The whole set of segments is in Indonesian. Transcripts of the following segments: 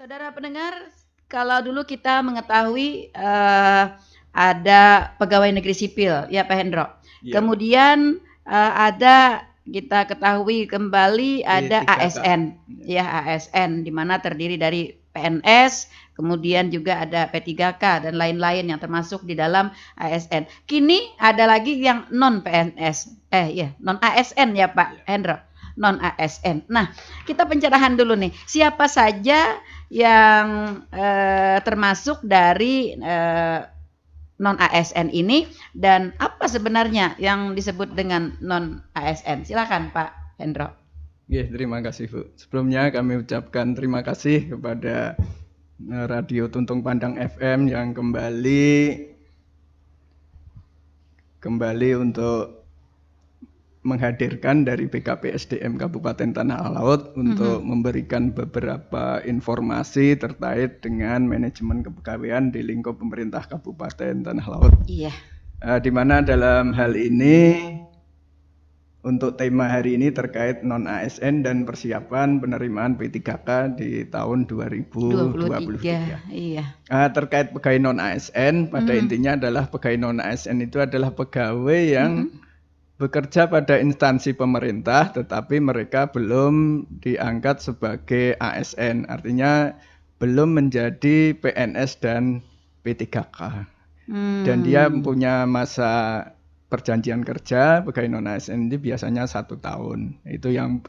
Saudara pendengar, kalau dulu kita mengetahui ada pegawai negeri sipil, ya Pak Hendro. Iya, Bu. Kemudian ada kita ketahui kembali ada P3K. ASN, Iya. ya ASN, di mana terdiri dari PNS, kemudian juga ada P3K dan lain-lain yang termasuk di dalam ASN. Kini ada lagi yang non PNS, non ASN ya Pak Hendro, non ASN. Nah, kita pencerahan dulu nih, siapa saja yang termasuk dari non ASN ini dan apa sebenarnya yang disebut dengan non ASN? Silakan Pak Hendro. Oke, terima kasih Bu. Sebelumnya kami ucapkan terima kasih kepada Radio Tuntung Pandang FM yang kembali untuk menghadirkan dari BKPSDM Kabupaten Tanah Laut untuk memberikan beberapa informasi terkait dengan manajemen kepegawaian di lingkup pemerintah Kabupaten Tanah Laut. Iya. Di mana dalam hal ini untuk tema hari ini terkait non ASN dan persiapan penerimaan P3K di tahun 2023. Iya. Terkait pegawai non ASN pada intinya adalah pegawai non ASN itu adalah pegawai yang bekerja pada instansi pemerintah tetapi mereka belum diangkat sebagai ASN, artinya belum menjadi PNS dan P3K. Dan dia punya masa perjanjian kerja pegawai non ASN ini biasanya 1 tahun. Itu yang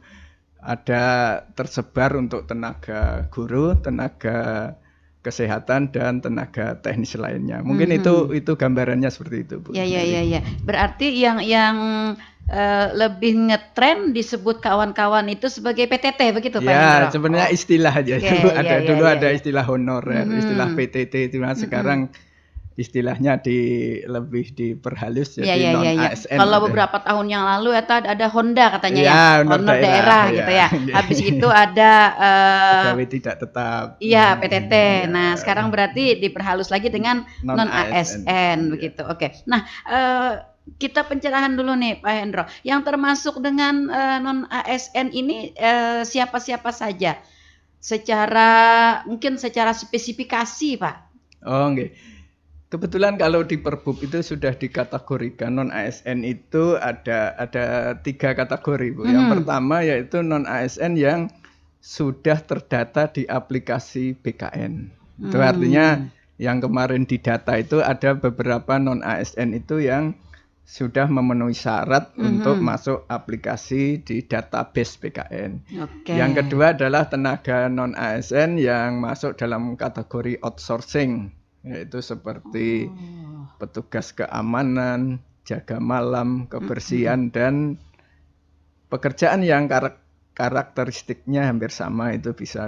ada tersebar untuk tenaga guru, tenaga kesehatan dan tenaga teknis lainnya. Mungkin itu gambarannya seperti itu, Bu. Ya. Berarti yang lebih ngetren disebut kawan-kawan itu sebagai PTT begitu Pak Hendro? Ya, sebenarnya istilah aja. Ada istilah honorer, istilah PTT itu. Nah, sekarang istilahnya lebih diperhalus jadi non ASN. Kalau beberapa tahun yang lalu ada Honda katanya ya, honor daerah gitu ya. Habis itu ada pegawai tidak tetap. Iya, PTT. Nah, sekarang berarti diperhalus lagi dengan non ASN begitu. Oke. Nah, kita pencerahan dulu nih Pak Hendro. Yang termasuk dengan non ASN ini siapa-siapa saja? Mungkin secara spesifikasi, Pak. Oh, nggih. Kebetulan kalau di Perbub itu sudah dikategorikan non ASN itu ada 3 kategori, Bu. Yang pertama yaitu non ASN yang sudah terdata di aplikasi BKN. Itu artinya yang kemarin didata itu ada beberapa non ASN itu yang sudah memenuhi syarat untuk masuk aplikasi di database BKN. Yang kedua adalah tenaga non ASN yang masuk dalam kategori outsourcing, yaitu seperti petugas keamanan, jaga malam, kebersihan, dan pekerjaan yang karakteristiknya hampir sama itu bisa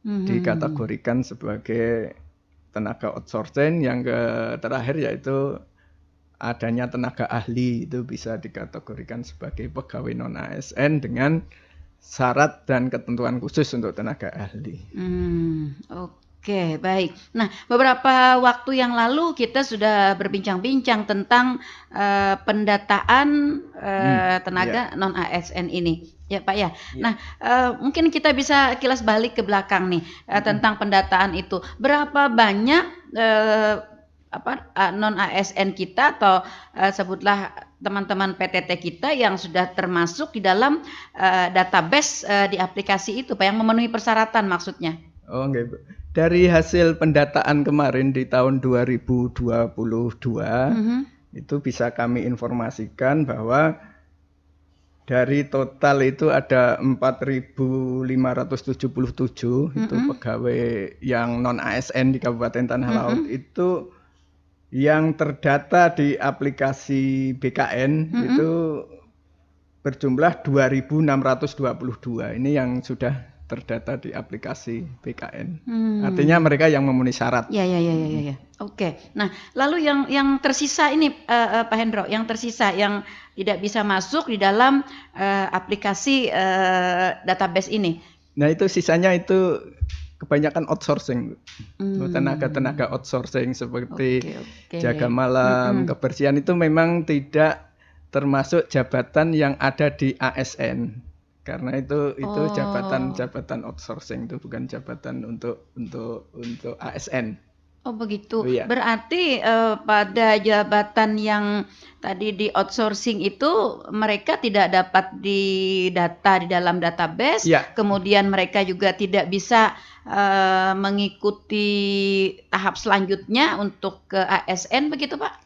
dikategorikan sebagai tenaga outsourcing. Yang terakhir yaitu adanya tenaga ahli, itu bisa dikategorikan sebagai pegawai non ASN dengan syarat dan ketentuan khusus untuk tenaga ahli. Oke, baik. Nah, beberapa waktu yang lalu kita sudah berbincang-bincang tentang pendataan tenaga non ASN ini, ya Pak ya. Nah, mungkin kita bisa kilas balik ke belakang nih tentang pendataan itu. Berapa banyak non ASN kita atau sebutlah teman-teman PTT kita yang sudah termasuk di dalam database di aplikasi itu, Pak, yang memenuhi persyaratan maksudnya? Oh, okay. Dari hasil pendataan kemarin di tahun 2022 itu bisa kami informasikan bahwa dari total itu ada 4.577 itu pegawai yang non ASN di Kabupaten Tanah Laut itu yang terdata di aplikasi BKN itu berjumlah 2.622. Ini yang sudah terdata di aplikasi BKN. Artinya mereka yang memenuhi syarat. Ya. Oke. Nah, lalu yang tersisa ini Pak Hendro, yang tersisa yang tidak bisa masuk di dalam aplikasi database ini. Nah, itu sisanya itu kebanyakan outsourcing, tenaga outsourcing seperti jaga malam, kebersihan itu memang tidak termasuk jabatan yang ada di ASN. Karena itu Oh, jabatan outsourcing, itu bukan jabatan untuk ASN. oh begitu. Oh iya. Berarti pada jabatan yang tadi di outsourcing itu mereka tidak dapat didata di dalam database, Iya. kemudian mereka juga tidak bisa mengikuti tahap selanjutnya untuk ke ASN begitu, Pak?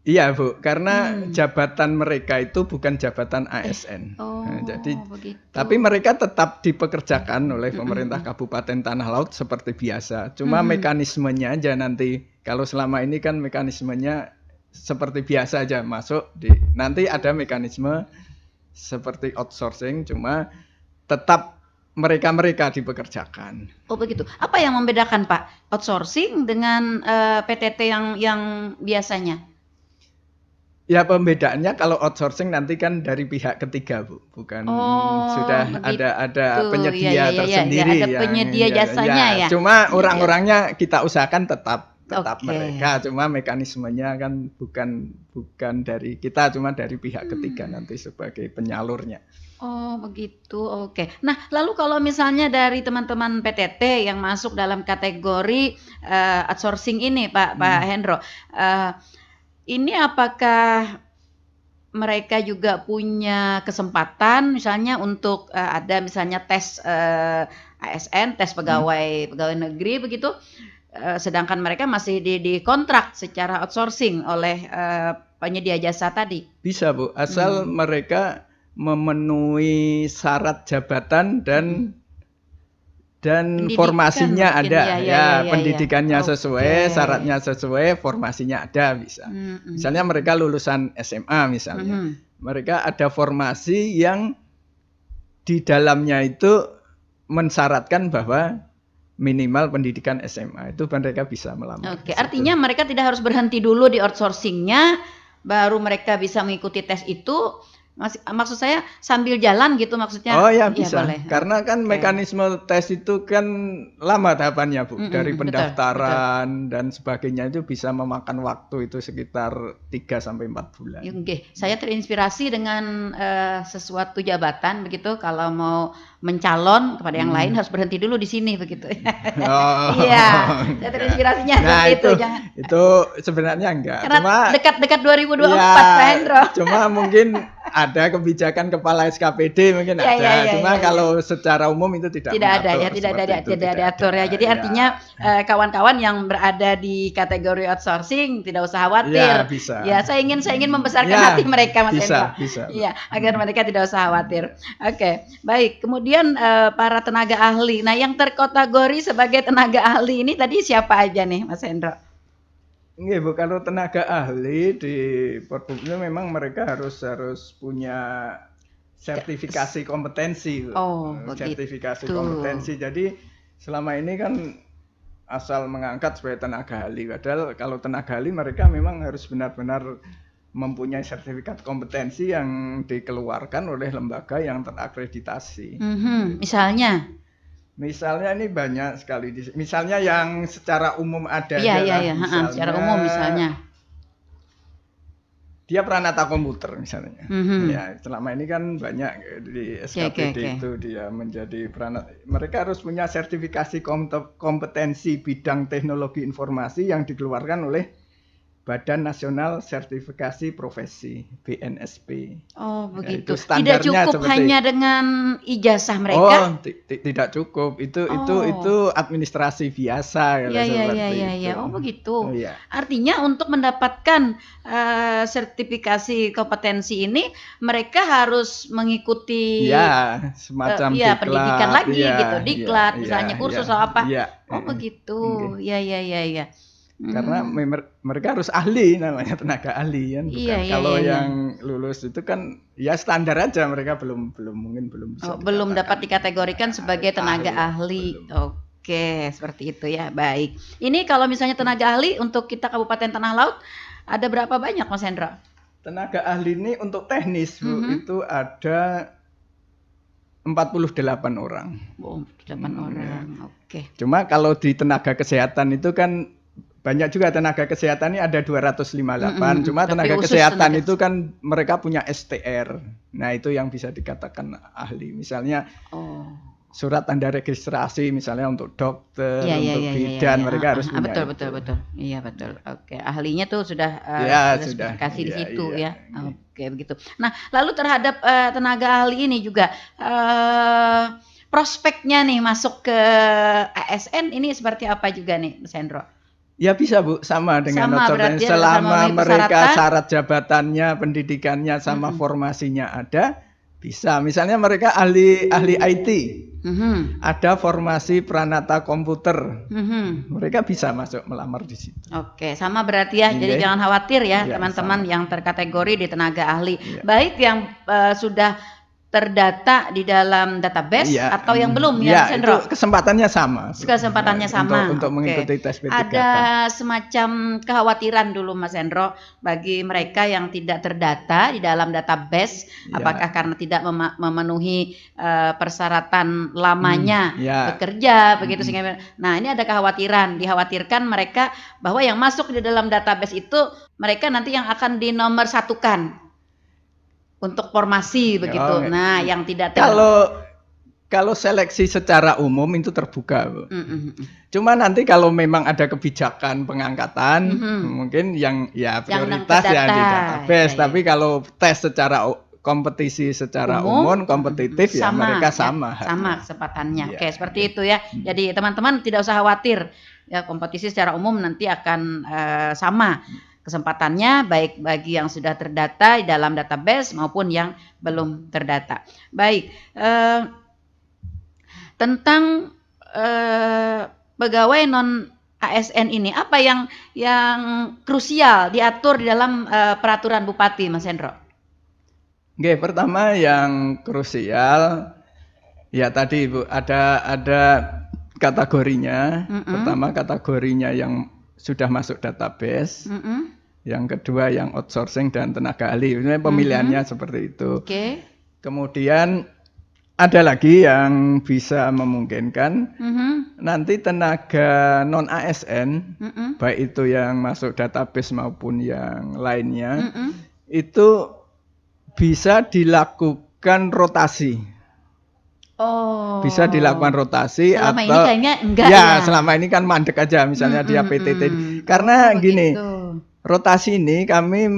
Iya, Bu, karena Hmm. jabatan mereka itu bukan jabatan ASN. Nah, jadi begitu. tapi mereka tetap dipekerjakan oleh Mm-mm. pemerintah Kabupaten Tanah Laut seperti biasa. Cuma mekanismenya aja nanti, kalau selama ini kan mekanismenya seperti biasa aja masuk nanti ada mekanisme seperti outsourcing, cuma tetap mereka dipekerjakan. Oh begitu. Apa yang membedakan Pak outsourcing dengan PTT yang biasanya? Ya pembedaannya kalau outsourcing nanti kan dari pihak ketiga, Bu, bukan sudah Begitu. ada Ya, penyedia ya, tersendiri ada penyedia jasanya ya. cuma Penyedia. orang-orangnya kita usahakan tetap Oke. mereka, cuma mekanismenya kan bukan dari kita, cuma dari pihak ketiga nanti sebagai penyalurnya. Oh begitu, oke. Nah lalu kalau misalnya dari teman-teman PTT yang masuk dalam kategori outsourcing ini Pak Hendro, ini apakah mereka juga punya kesempatan misalnya untuk ada misalnya tes ASN, tes pegawai negeri begitu, sedangkan mereka masih dikontrak secara outsourcing oleh penyedia jasa tadi? Bisa, Bu, asal mereka memenuhi syarat jabatan dan Pendidikan formasinya mungkin, ada, ya. pendidikannya Oke. sesuai, syaratnya sesuai, formasinya ada, bisa. Misalnya mereka lulusan SMA misalnya, mereka ada formasi yang di dalamnya itu mensyaratkan bahwa minimal pendidikan SMA, itu mereka bisa melamar. Oke, artinya mereka tidak harus berhenti dulu di outsourcingnya, baru mereka bisa mengikuti tes itu. Maksud saya sambil jalan gitu maksudnya? Oh ya Ya bisa, boleh. karena kan Oke. mekanisme tes itu kan lama tahapannya, Bu. Dari Betul. pendaftaran dan sebagainya itu bisa memakan waktu itu sekitar 3-4 bulan. Oke, saya terinspirasi dengan sesuatu jabatan begitu. Kalau mau mencalon kepada yang lain harus berhenti dulu di sini begitu. Iya, saya terinspirasinya Nah, seperti itu. Jangan. itu sebenarnya enggak. Karena Cuma dekat-dekat 2024 ya, Pak Hendro. cuma mungkin ada kebijakan kepala SKPD mungkin Ya, ada. Cuma ya. kalau secara umum itu tidak ada ya, mengatur tidak seperti itu, ada diatur ya. Jadi artinya kawan-kawan yang berada di kategori outsourcing tidak usah khawatir. Ya, bisa. Ya, saya ingin membesarkan Ya, hati mereka Mas Hendro. bisa. Iya, agar mereka tidak usah khawatir. Oke, baik. Kemudian para tenaga ahli. Nah, yang terkategori sebagai tenaga ahli ini tadi siapa aja nih Mas Hendro? Nggih, Bu, kalau tenaga ahli di Perbuk itu memang mereka harus punya sertifikasi kompetensi. Oh, sertifikasi begitu. kompetensi. Jadi selama ini kan asal mengangkat sebagai tenaga ahli. Padahal kalau tenaga ahli mereka memang harus benar-benar mempunyai sertifikat kompetensi yang dikeluarkan oleh lembaga yang terakreditasi. Misalnya ini banyak sekali. Misalnya yang secara umum ada. Iya. Secara umum misalnya. Dia peranata komputer misalnya. Ya, selama ini kan banyak di SKPD itu dia menjadi peranata. Mereka harus punya sertifikasi kompetensi bidang teknologi informasi yang dikeluarkan oleh Badan Nasional Sertifikasi Profesi (BNSP). Oh begitu. Ya, tidak cukup hanya dengan ijazah mereka? Oh tidak cukup. Itu administrasi biasa. Iya. Oh begitu. Oh, iya. Artinya untuk mendapatkan sertifikasi kompetensi ini mereka harus mengikuti semacam pendidikan lagi gitu, diklat misalnya kursus atau apa. Oh begitu. Iya. Karena mereka harus ahli, namanya tenaga ahli kan, bukan. Kalau yang lulus itu kan ya standar aja, mereka belum bisa. Belum dapat dikategorikan sebagai tenaga ahli. Oke, seperti itu ya. Baik. Ini kalau misalnya tenaga ahli untuk kita Kabupaten Tanah Laut ada berapa banyak Mas Hendro? Tenaga ahli ini untuk teknis, Bu, itu ada 48 orang. 48 orang. Oke. Cuma kalau di tenaga kesehatan itu kan banyak juga tenaga kesehatan ini ada 258, cuma Tapi tenaga khusus kesehatan tenaga itu kan mereka punya STR. Nah, itu yang bisa dikatakan ahli. Misalnya Oh. surat tanda registrasi misalnya untuk dokter, Iya, iya, untuk iya, iya, iya, bidan, iya. mereka harus punya Betul, itu. betul, betul. Iya, betul. Oke, ahlinya tuh sudah Ya, ada sudah. spesifikasi di Iya, situ iya. ya. Oke, begitu. Nah, lalu terhadap tenaga ahli ini juga prospeknya nih masuk ke ASN ini seperti apa juga nih, Mas Hendro? Ya bisa Bu, sama dengan Sama outsourcing. berarti asal Selama memenuhi mereka persyaratan. syarat jabatannya, pendidikannya sama formasinya ada, bisa. Misalnya mereka ahli IT, Mhm. ada formasi pranata komputer, Mhm. mereka bisa masuk melamar di situ. Oke, sama berarti ya. Jadi Oke. jangan khawatir ya, Ya, teman-teman sama. yang terkategori di tenaga ahli. Iya. Baik yang sudah terdata di dalam database Iya, atau yang belum ya, ya, Mas itu Hendro? kesempatannya sama. Bu. Kesempatannya Ya, sama. untuk Oke. mengikuti tes P3K. Ada semacam kekhawatiran dulu Mas Hendro bagi mereka yang tidak terdata di dalam database, Ya. apakah karena tidak memenuhi persyaratan lamanya ya. bekerja begitu sehingga. Nah, ini ada kekhawatiran, dikhawatirkan mereka bahwa yang masuk di dalam database itu mereka nanti yang akan dinomor satukan untuk formasi begitu. Nah, yang tidak Kalau seleksi secara umum itu terbuka, Bu. Cuma nanti kalau memang ada kebijakan pengangkatan, mungkin yang ya prioritas yang di database. Tapi kalau tes secara kompetisi secara umum, kompetitif ya mereka sama. Sama kesempatannya. Ya. Oke, seperti itu ya. Jadi teman-teman tidak usah khawatir. Ya, kompetisi secara umum nanti akan sama kesempatannya baik bagi yang sudah terdata di dalam database maupun yang belum terdata. Baik, tentang pegawai non ASN ini apa yang krusial diatur di dalam peraturan Bupati, Mas Hendro? Oke, pertama yang krusial ya tadi Bu ada kategorinya. Pertama kategorinya yang sudah masuk database. Yang kedua yang outsourcing dan tenaga ahli. Ini pemilihannya seperti itu. Kemudian ada lagi yang bisa memungkinkan nanti tenaga non ASN, baik itu yang masuk database maupun yang lainnya, itu bisa dilakukan rotasi. Bisa dilakukan rotasi selama atau ini kayaknya enggak selama ini kan mandek aja misalnya dia PTT. Karena gini, rotasi ini kami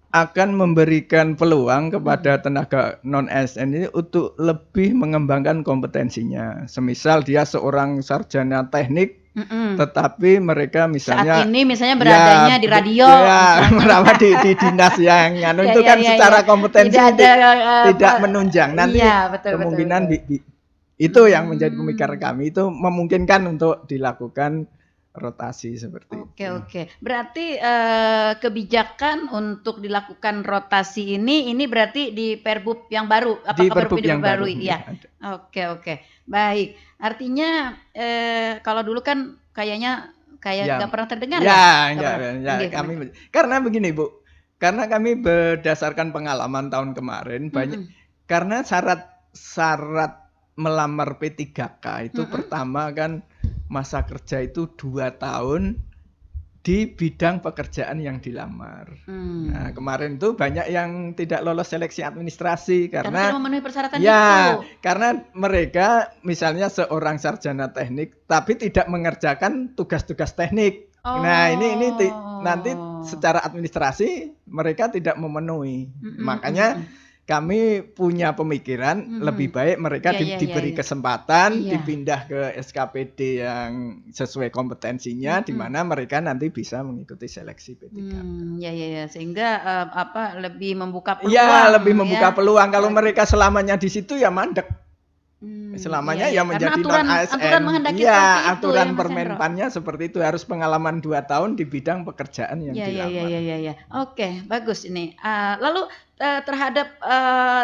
akan memberikan peluang kepada tenaga non ASN ini untuk lebih mengembangkan kompetensinya. Semisal dia seorang sarjana teknik, tetapi mereka misalnya saat ini misalnya beradanya di radio, merawat di dinas yang itu kan secara kompetensi tidak menunjang. Nanti kemungkinan itu yang menjadi pemikiran kami, itu memungkinkan untuk dilakukan rotasi seperti itu. Oke. Berarti kebijakan untuk dilakukan rotasi ini berarti di Perbub yang baru? Apakah di Perbub yang baru? Iya. Oke. Baik. Artinya kalau dulu kan kayaknya nggak pernah terdengar kami karena begini Bu, karena kami berdasarkan pengalaman tahun kemarin banyak karena syarat melamar P3K itu pertama kan masa kerja itu 2 tahun di bidang pekerjaan yang dilamar. Nah, kemarin tuh banyak yang tidak lolos seleksi administrasi karena tidak memenuhi persyaratan itu. Karena mereka misalnya seorang sarjana teknik tapi tidak mengerjakan tugas-tugas teknik. Nah, ini nanti secara administrasi mereka tidak memenuhi. Makanya kami punya pemikiran lebih baik mereka diberi kesempatan dipindah ke SKPD yang sesuai kompetensinya, di mana mereka nanti bisa mengikuti seleksi P3K. Sehingga lebih membuka peluang. Iya, lebih membuka peluang. Kalau mereka selamanya di situ ya mandek. Selamanya menjadi non ASN. Aturan menghendaki aturan permenpannya seperti itu, harus pengalaman 2 tahun di bidang pekerjaan yang dilamar. Oke, bagus ini. Lalu terhadap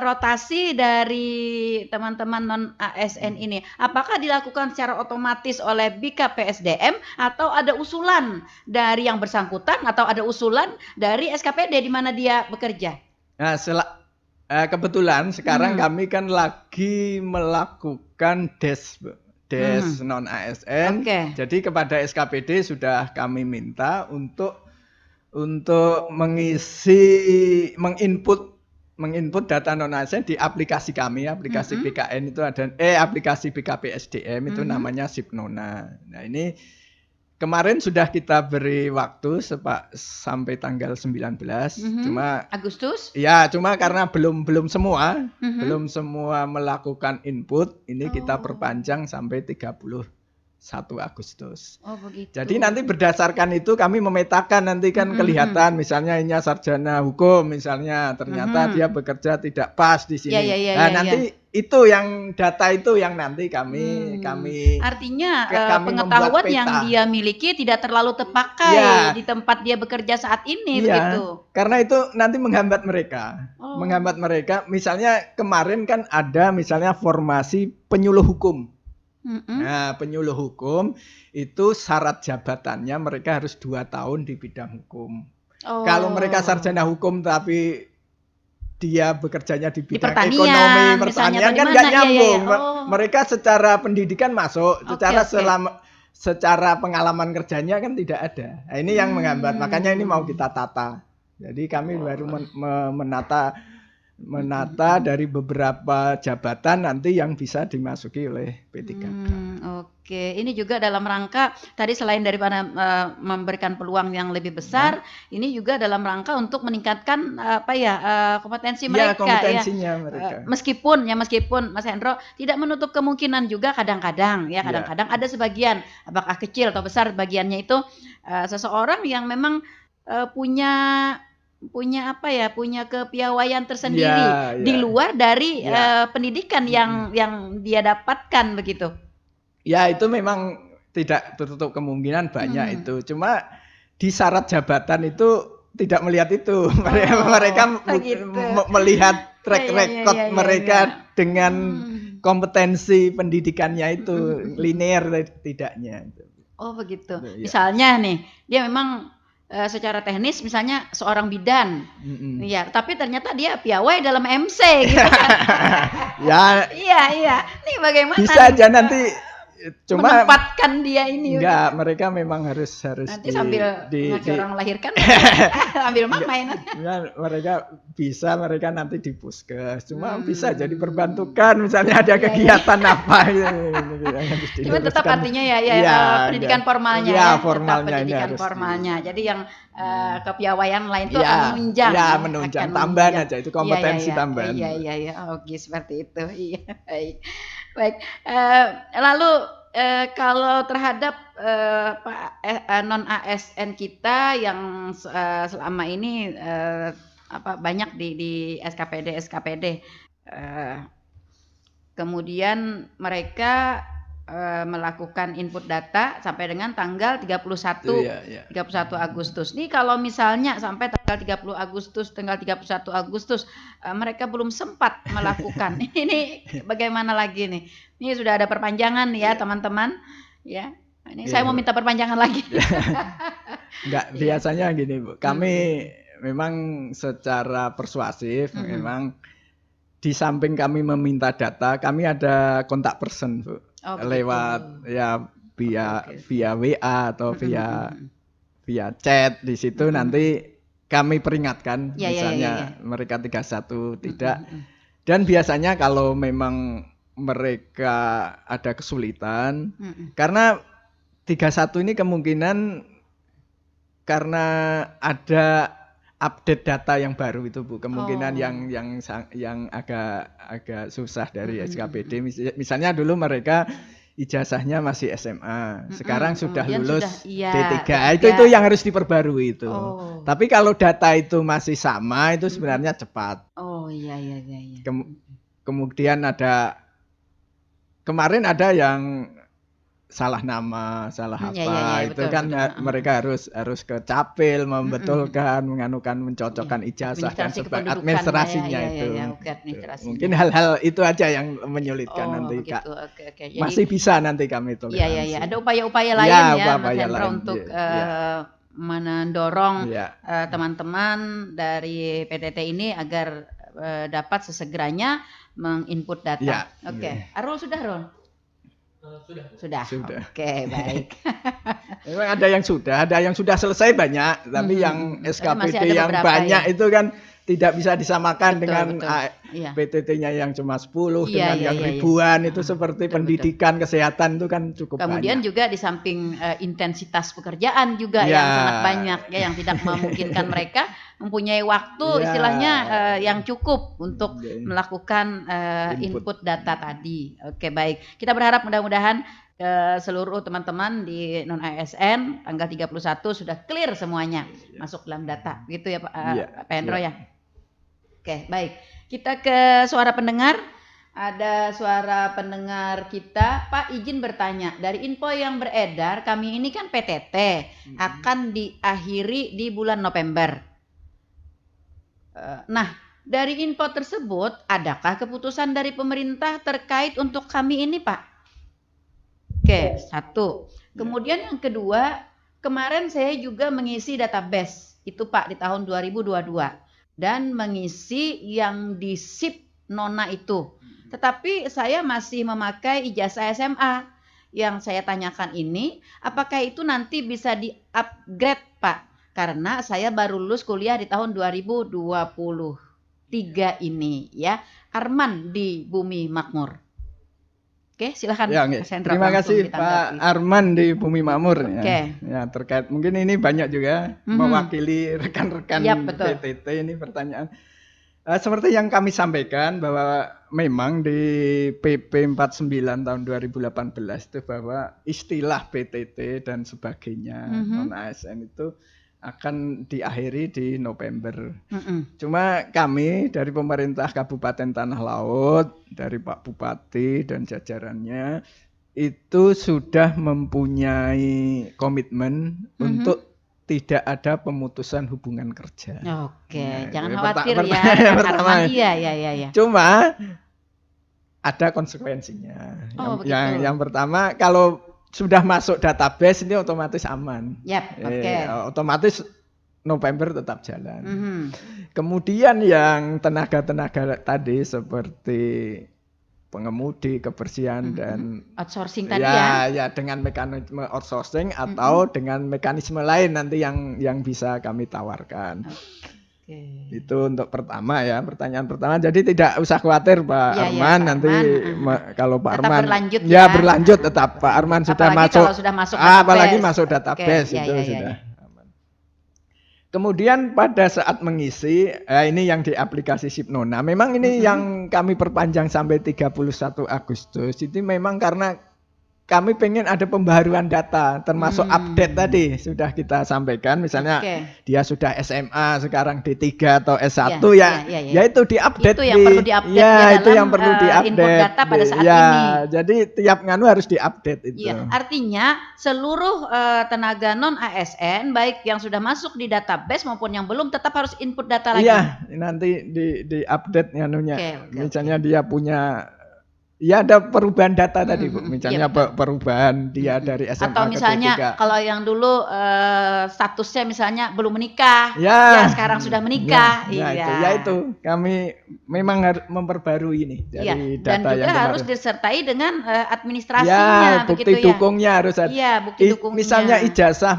rotasi dari teman-teman non ASN ini, apakah dilakukan secara otomatis oleh BKPSDM atau ada usulan dari yang bersangkutan atau ada usulan dari SKPD di mana dia bekerja? Nah, kebetulan sekarang kami kan lagi melakukan des non ASN. Oke. Jadi kepada SKPD sudah kami minta untuk menginput data non ASN di aplikasi kami, aplikasi PKN itu ada aplikasi BKPSDM itu namanya Sipnona. Nah, ini kemarin sudah kita beri waktu sampai tanggal 19. Cuma Agustus? Ya, cuma karena belum semua melakukan input, ini kita perpanjang sampai 31 Agustus. Oh, begitu. Jadi nanti berdasarkan itu kami memetakan, nanti kan kelihatan misalnya ini sarjana hukum misalnya, ternyata dia bekerja tidak pas di sini. Nanti itu yang data itu yang nanti kami artinya kami pengetahuan yang peta. dia miliki tidak terlalu terpakai di tempat dia bekerja saat ini begitu. Karena itu nanti menghambat mereka. Menghambat mereka. Misalnya kemarin kan ada misalnya formasi penyuluh hukum. Nah, penyuluh hukum itu syarat jabatannya mereka harus 2 tahun di bidang hukum. Kalau mereka sarjana hukum tapi dia bekerjanya di bidang ekonomi pertanian kan nggak nyambung. Mereka secara pendidikan masuk, secara pengalaman kerjanya kan tidak ada. Nah, ini yang menghambat. Makanya ini mau kita tata. Jadi kami baru menata dari beberapa jabatan nanti yang bisa dimasuki oleh P3K. Oke, ini juga dalam rangka tadi selain daripada memberikan peluang yang lebih besar, ini juga dalam rangka untuk meningkatkan kompetensi mereka. Kompetensinya mereka. Meskipun Mas Hendro tidak menutup kemungkinan juga kadang-kadang ada sebagian, apakah kecil atau besar bagiannya itu seseorang yang memang punya kepiawaian tersendiri di luar dari pendidikan yang dia dapatkan begitu. Ya, itu memang tidak tertutup kemungkinan banyak itu. Cuma di syarat jabatan itu tidak melihat itu. Mereka melihat track record mereka dengan kompetensi pendidikannya itu linear tidaknya. Oh, begitu. Misalnya nih, dia memang secara teknis misalnya seorang bidan, tapi ternyata dia piawai dalam MC gitu kan. Iya. Nih bagaimana? Bisa aja nanti cuma menempatkan dia ini. Enggak, mereka memang harus nanti sambil orang melahirkan sambil main. Ya, mereka nanti di puskes. Cuma bisa jadi perbantukan misalnya ada kegiatan apa Cuma tetap artinya pendidikan formalnya pendidikan formalnya. Jadi yang kepiawaian lain itu menunjang. Ya, menunjang. Tambahan aja itu kompetensi tambahan. Iya. Oke, seperti itu. Iya, baik. Lalu kalau terhadap non ASN kita yang selama ini banyak di SKPD, kemudian mereka melakukan input data sampai dengan tanggal 31 Agustus. Nih kalau misalnya sampai tanggal 31 Agustus mereka belum sempat melakukan. Ini bagaimana lagi nih? Ini sudah ada perpanjangan ya, teman-teman. Ya. Ini saya mau minta perpanjangan lagi. Enggak, biasanya gini, Bu. Kami memang secara persuasif memang di samping kami meminta data, kami ada kontak person, Bu. Lewat via WA atau via chat di situ nanti kami peringatkan misalnya mereka 31 tidak. Dan biasanya kalau memang mereka ada kesulitan karena 31 ini kemungkinan karena ada update data yang baru itu, Bu. Kemungkinan yang agak susah dari SKPD. Misalnya dulu mereka ijazahnya masih SMA. Sekarang sudah lulus D3. Itu yang harus diperbarui itu. Tapi kalau data itu masih sama itu sebenarnya cepat. Oh, iya. Kemudian kemarin ada yang salah nama, salah apa, itu betul, kan mereka harus ke Capil membetulkan, mencocokkan ijazah dan sebagainya, administrasinya itu. Mungkin hal-hal itu aja yang menyulitkan nanti, Kak. Okay. Masih bisa nanti kami toleransi. Iya. Ada upaya-upaya lain Mas Hendro untuk mendorong teman-teman dari PTT ini agar dapat sesegeranya menginput data. Oke. Arul sudah, Arul? Sudah. Sudah. Oke, baik. Memang ada yang sudah selesai banyak, tapi yang Tapi masih SKPD ada yang beberapa banyak ya. itu kan tidak bisa disamakan Betul, dengan betul. Iya. PTT-nya yang cuma 10 Iya, dengan iya, yang iya, iya. ribuan itu Heeh, seperti betul, pendidikan, kesehatan itu kan cukup Kemudian banyak. juga di samping intensitas pekerjaan juga Ya. yang sangat banyak ya, yang tidak memungkinkan mereka mempunyai waktu Ya. istilahnya yang cukup untuk Oke. melakukan Input. input data tadi. Oke, baik. Kita berharap mudah-mudahan seluruh teman-teman di non ASN tanggal 31 sudah clear semuanya masuk dalam data. Gitu ya Pak Iya, Pak Hendro siap. ya. Oke, baik. Kita ke suara pendengar. Ada suara pendengar kita, Pak izin bertanya. Dari info yang beredar, kami ini kan PTT akan diakhiri di bulan November. Nah, dari info tersebut, adakah keputusan dari pemerintah terkait untuk kami ini, Pak? Oke, satu. Kemudian yang kedua, kemarin saya juga mengisi database itu Pak di tahun 2022 dan mengisi yang di SIP Nona itu. Tetapi saya masih memakai ijazah SMA. Yang saya tanyakan ini, apakah itu nanti bisa di-upgrade, Pak? Karena saya baru lulus kuliah di tahun 2023 ini ya. Arman di Bumi Makmur. Oke, silakan Ya, Mas Hendro terima langsung kasih ditanggapi. Pak Arman di Bumi Makmur ya. Oke. Ya, terkait mungkin ini banyak juga mewakili rekan-rekan Yap, betul. PTT ini pertanyaan. Seperti yang kami sampaikan bahwa memang di PP 49 tahun 2018 itu bahwa istilah PTT dan sebagainya non ASN itu akan diakhiri di November. Cuma kami dari pemerintah Kabupaten Tanah Laut, dari Pak Bupati dan jajarannya itu sudah mempunyai komitmen untuk tidak ada pemutusan hubungan kerja. Oke, Nah, jangan itu khawatir ya, pertanyaan pertama. Iya, iya. Cuma ada konsekuensinya. Oh, yang pertama, kalau sudah masuk database ini otomatis aman. Yap, oke. Otomatis November tetap jalan. Kemudian yang tenaga-tenaga tadi seperti pengemudi, kebersihan dan outsourcing tadi ya. Ya dengan mekanisme outsourcing atau dengan mekanisme lain nanti yang bisa kami tawarkan. Itu untuk pertama ya, pertanyaan pertama. Jadi tidak usah khawatir Pak Arman, Pak nanti kalau Pak tetap Arman berlanjut ya berlanjut tetap Pak Arman sudah apalagi masuk. Kalau sudah masuk database. Apalagi masuk database itu sudah. Kemudian pada saat mengisi, ini yang di aplikasi SIP Nona, memang ini yang kami perpanjang sampai 31 Agustus. Itu memang karena kami pengen ada pembaharuan data, termasuk update tadi sudah kita sampaikan. Misalnya dia sudah SMA, sekarang D3 atau S1 ya itu diupdate. Itu yang perlu diupdate itu yang perlu diupdate. Input data pada saat ini. Jadi tiap nganu harus diupdate itu. Ya, artinya seluruh tenaga non ASN baik yang sudah masuk di database maupun yang belum tetap harus input data lagi. Iya, nanti di update nganunya. Misalnya dia punya ada perubahan data tadi Bu. Misalnya perubahan dia dari SMA atau misalnya ke D3. Kalau yang dulu statusnya misalnya belum menikah, ya sekarang sudah menikah. Itu kami memang harus memperbarui ini dari data dan juga yang harus disertai dengan administrasinya bukti dukungnya harus ada. Bukti dukungnya. Misalnya ijazah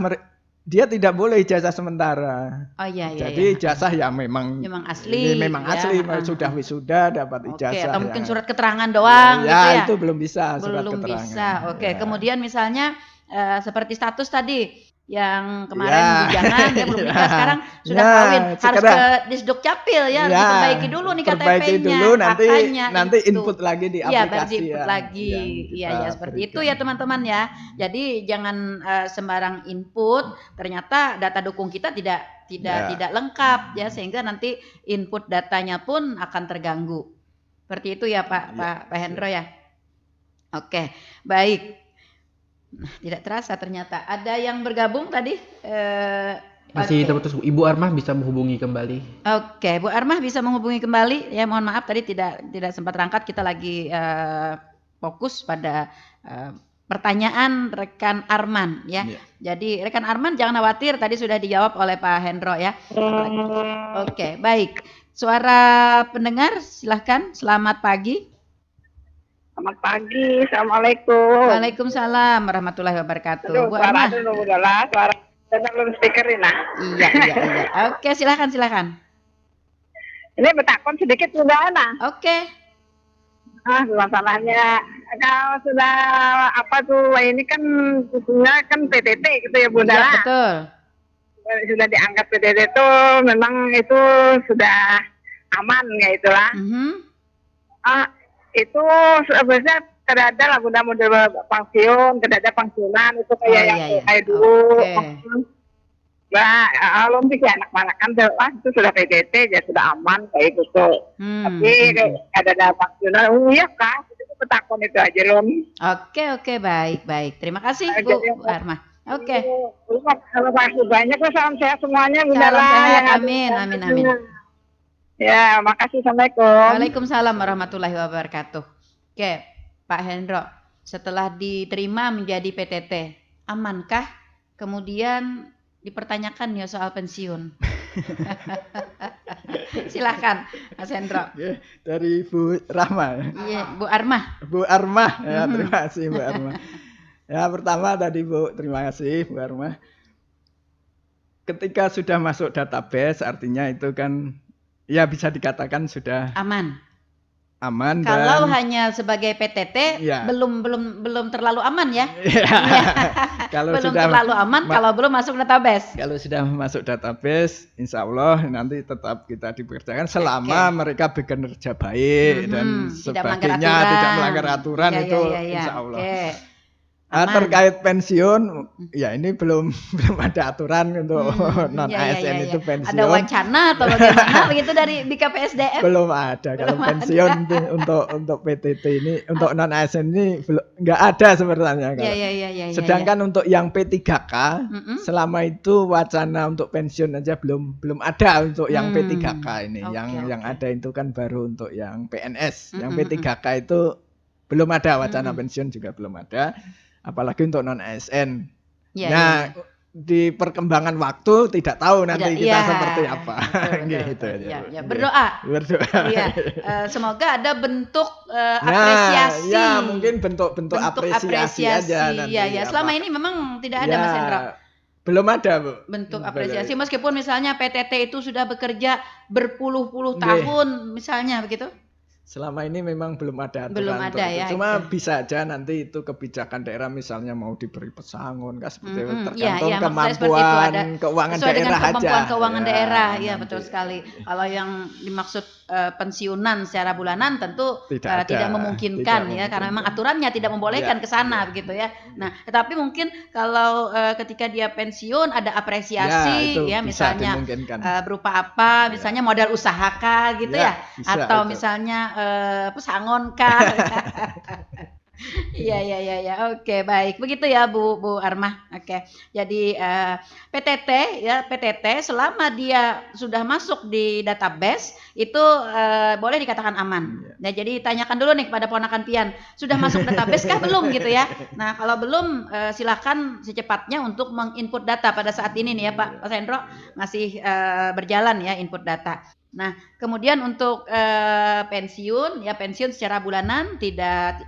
dia tidak boleh ijazah sementara. Jadi ijazah ya memang asli. Memang asli, sudah wisuda dapat ijazah. Atau mungkin surat keterangan doang gitu ya. Itu belum bisa surat keterangan. Belum bisa. Kemudian misalnya seperti status tadi yang kemarin bujangan dia belum nikah sekarang sudah kawin, harus ke Disduk Capil harus diperbaiki dulu nih KTP-nya. Nanti input lagi di aplikasi. Baru input lagi. Iya seperti itu ya teman-teman ya. Jadi jangan sembarang input, ternyata data dukung kita tidak lengkap ya, sehingga nanti input datanya pun akan terganggu. Seperti itu ya Pak Hendro ya. Oke, baik. Nah, tidak terasa ternyata ada yang bergabung tadi. Masih terputus. Ibu Armah bisa menghubungi kembali. Oke, Bu Armah bisa menghubungi kembali. Ya mohon maaf tadi tidak sempat terangkat. Kita lagi fokus pada pertanyaan rekan Arman ya. Jadi rekan Arman jangan khawatir, tadi sudah dijawab oleh Pak Hendro ya. Oke, baik. Suara pendengar silahkan. Selamat pagi. Selamat pagi, Assalamualaikum. Waalaikumsalam warahmatullahi wabarakatuh. Aduh, Bu suara Armah. dulu udahlah, suara belum speakerin nah. Iya, iya, iya. Oke, silakan. Ini bertakon sedikit sudah nah. Oke. Masalahnya kalau sudah apa tuh ini kan susunya kan PTT gitu ya Bunda. Iya, betul. Sudah diangkat PTT itu memang itu sudah aman ya itulah. Itu sebenarnya tidak ada lah Bunda model pensiun, tidak ada pensiunan itu kayak kayak dulu. Nah, belum sih anak-anak kan itu sudah PTT ya sudah aman kayak gitu. Tapi ada pensiunan, iya kan? Itu petakon itu aja Rom. Oke, baik. Terima kasih Bu Armah. Oke. Terima kasih banyak lah, salam sehat semuanya Bunda. Salam sehat, amin. Ya, makasih, Assalamualaikum. Waalaikumsalam warahmatullahi wabarakatuh. Oke, Pak Hendro, setelah diterima menjadi PTT, amankah? Kemudian dipertanyakan ya soal pensiun. Silakan, Mas Hendro. Dari Bu Rahma. Iya, Bu Armah. Bu Armah, ya, terima kasih Bu Armah. Ya, pertama tadi Bu, terima kasih Bu Armah. Ketika sudah masuk database, artinya itu kan ya bisa dikatakan sudah aman. dan Kalau hanya sebagai PTT ya, belum terlalu aman ya. Kalau belum sudah terlalu aman kalau belum masuk database. Kalau sudah masuk database, insya Allah nanti tetap kita dipekerjakan selama mereka bekerja baik dan sebagainya, tidak melanggar aturan itu insya Allah. Terkait pensiun, ya ini belum ada aturan untuk non ASN itu pensiun. Ada wacana atau bagaimana begitu dari BKPSDM? Belum ada. Kalau pensiun untuk PTT ini, untuk non ASN ini nggak ada sebenarnya. Sedangkan untuk yang P3K, selama itu wacana untuk pensiun aja belum ada untuk yang P3K ini. Yang ada itu kan baru untuk yang PNS. Yang P3K itu belum ada wacana pensiun juga belum ada. Apalagi untuk non ASN. Di perkembangan waktu tidak tahu nanti kita seperti apa. Gitu. Berdoa. Ya, semoga ada bentuk apresiasi. Ya, mungkin bentuk apresiasi aja nanti. Iya. Selama ini memang tidak ada Mas Hendro. Belum ada, Bu. Bentuk apresiasi meskipun misalnya PTT itu sudah bekerja berpuluh-puluh tahun misalnya begitu. Selama ini memang belum ada aturan. Belum ada ya. Cuma bisa aja nanti itu kebijakan daerah misalnya mau diberi pesangon kan seperti itu tergantung kemampuan keuangan daerah dengan aja. Kemampuan keuangan daerah, ya betul sekali. Kalau yang dimaksud pensiunan secara bulanan tentu tidak memungkinkan ya karena memang aturannya tidak membolehkan ke sana begitu ya. Nah, tetapi mungkin kalau ketika dia pensiun ada apresiasi ya misalnya berupa apa? Misalnya modal usaha kah gitu ya atau misalnya pesangon kah? Iya. Oke, baik. Begitu ya Bu Armah. Oke. Jadi PTT selama dia sudah masuk di database itu boleh dikatakan aman. Nah, jadi tanyakan dulu nih kepada ponakan pian, sudah masuk database kah belum gitu ya. Nah, kalau belum silakan secepatnya untuk menginput data pada saat ini nih ya Pak Hendro masih berjalan ya input data. Nah, kemudian untuk pensiun secara bulanan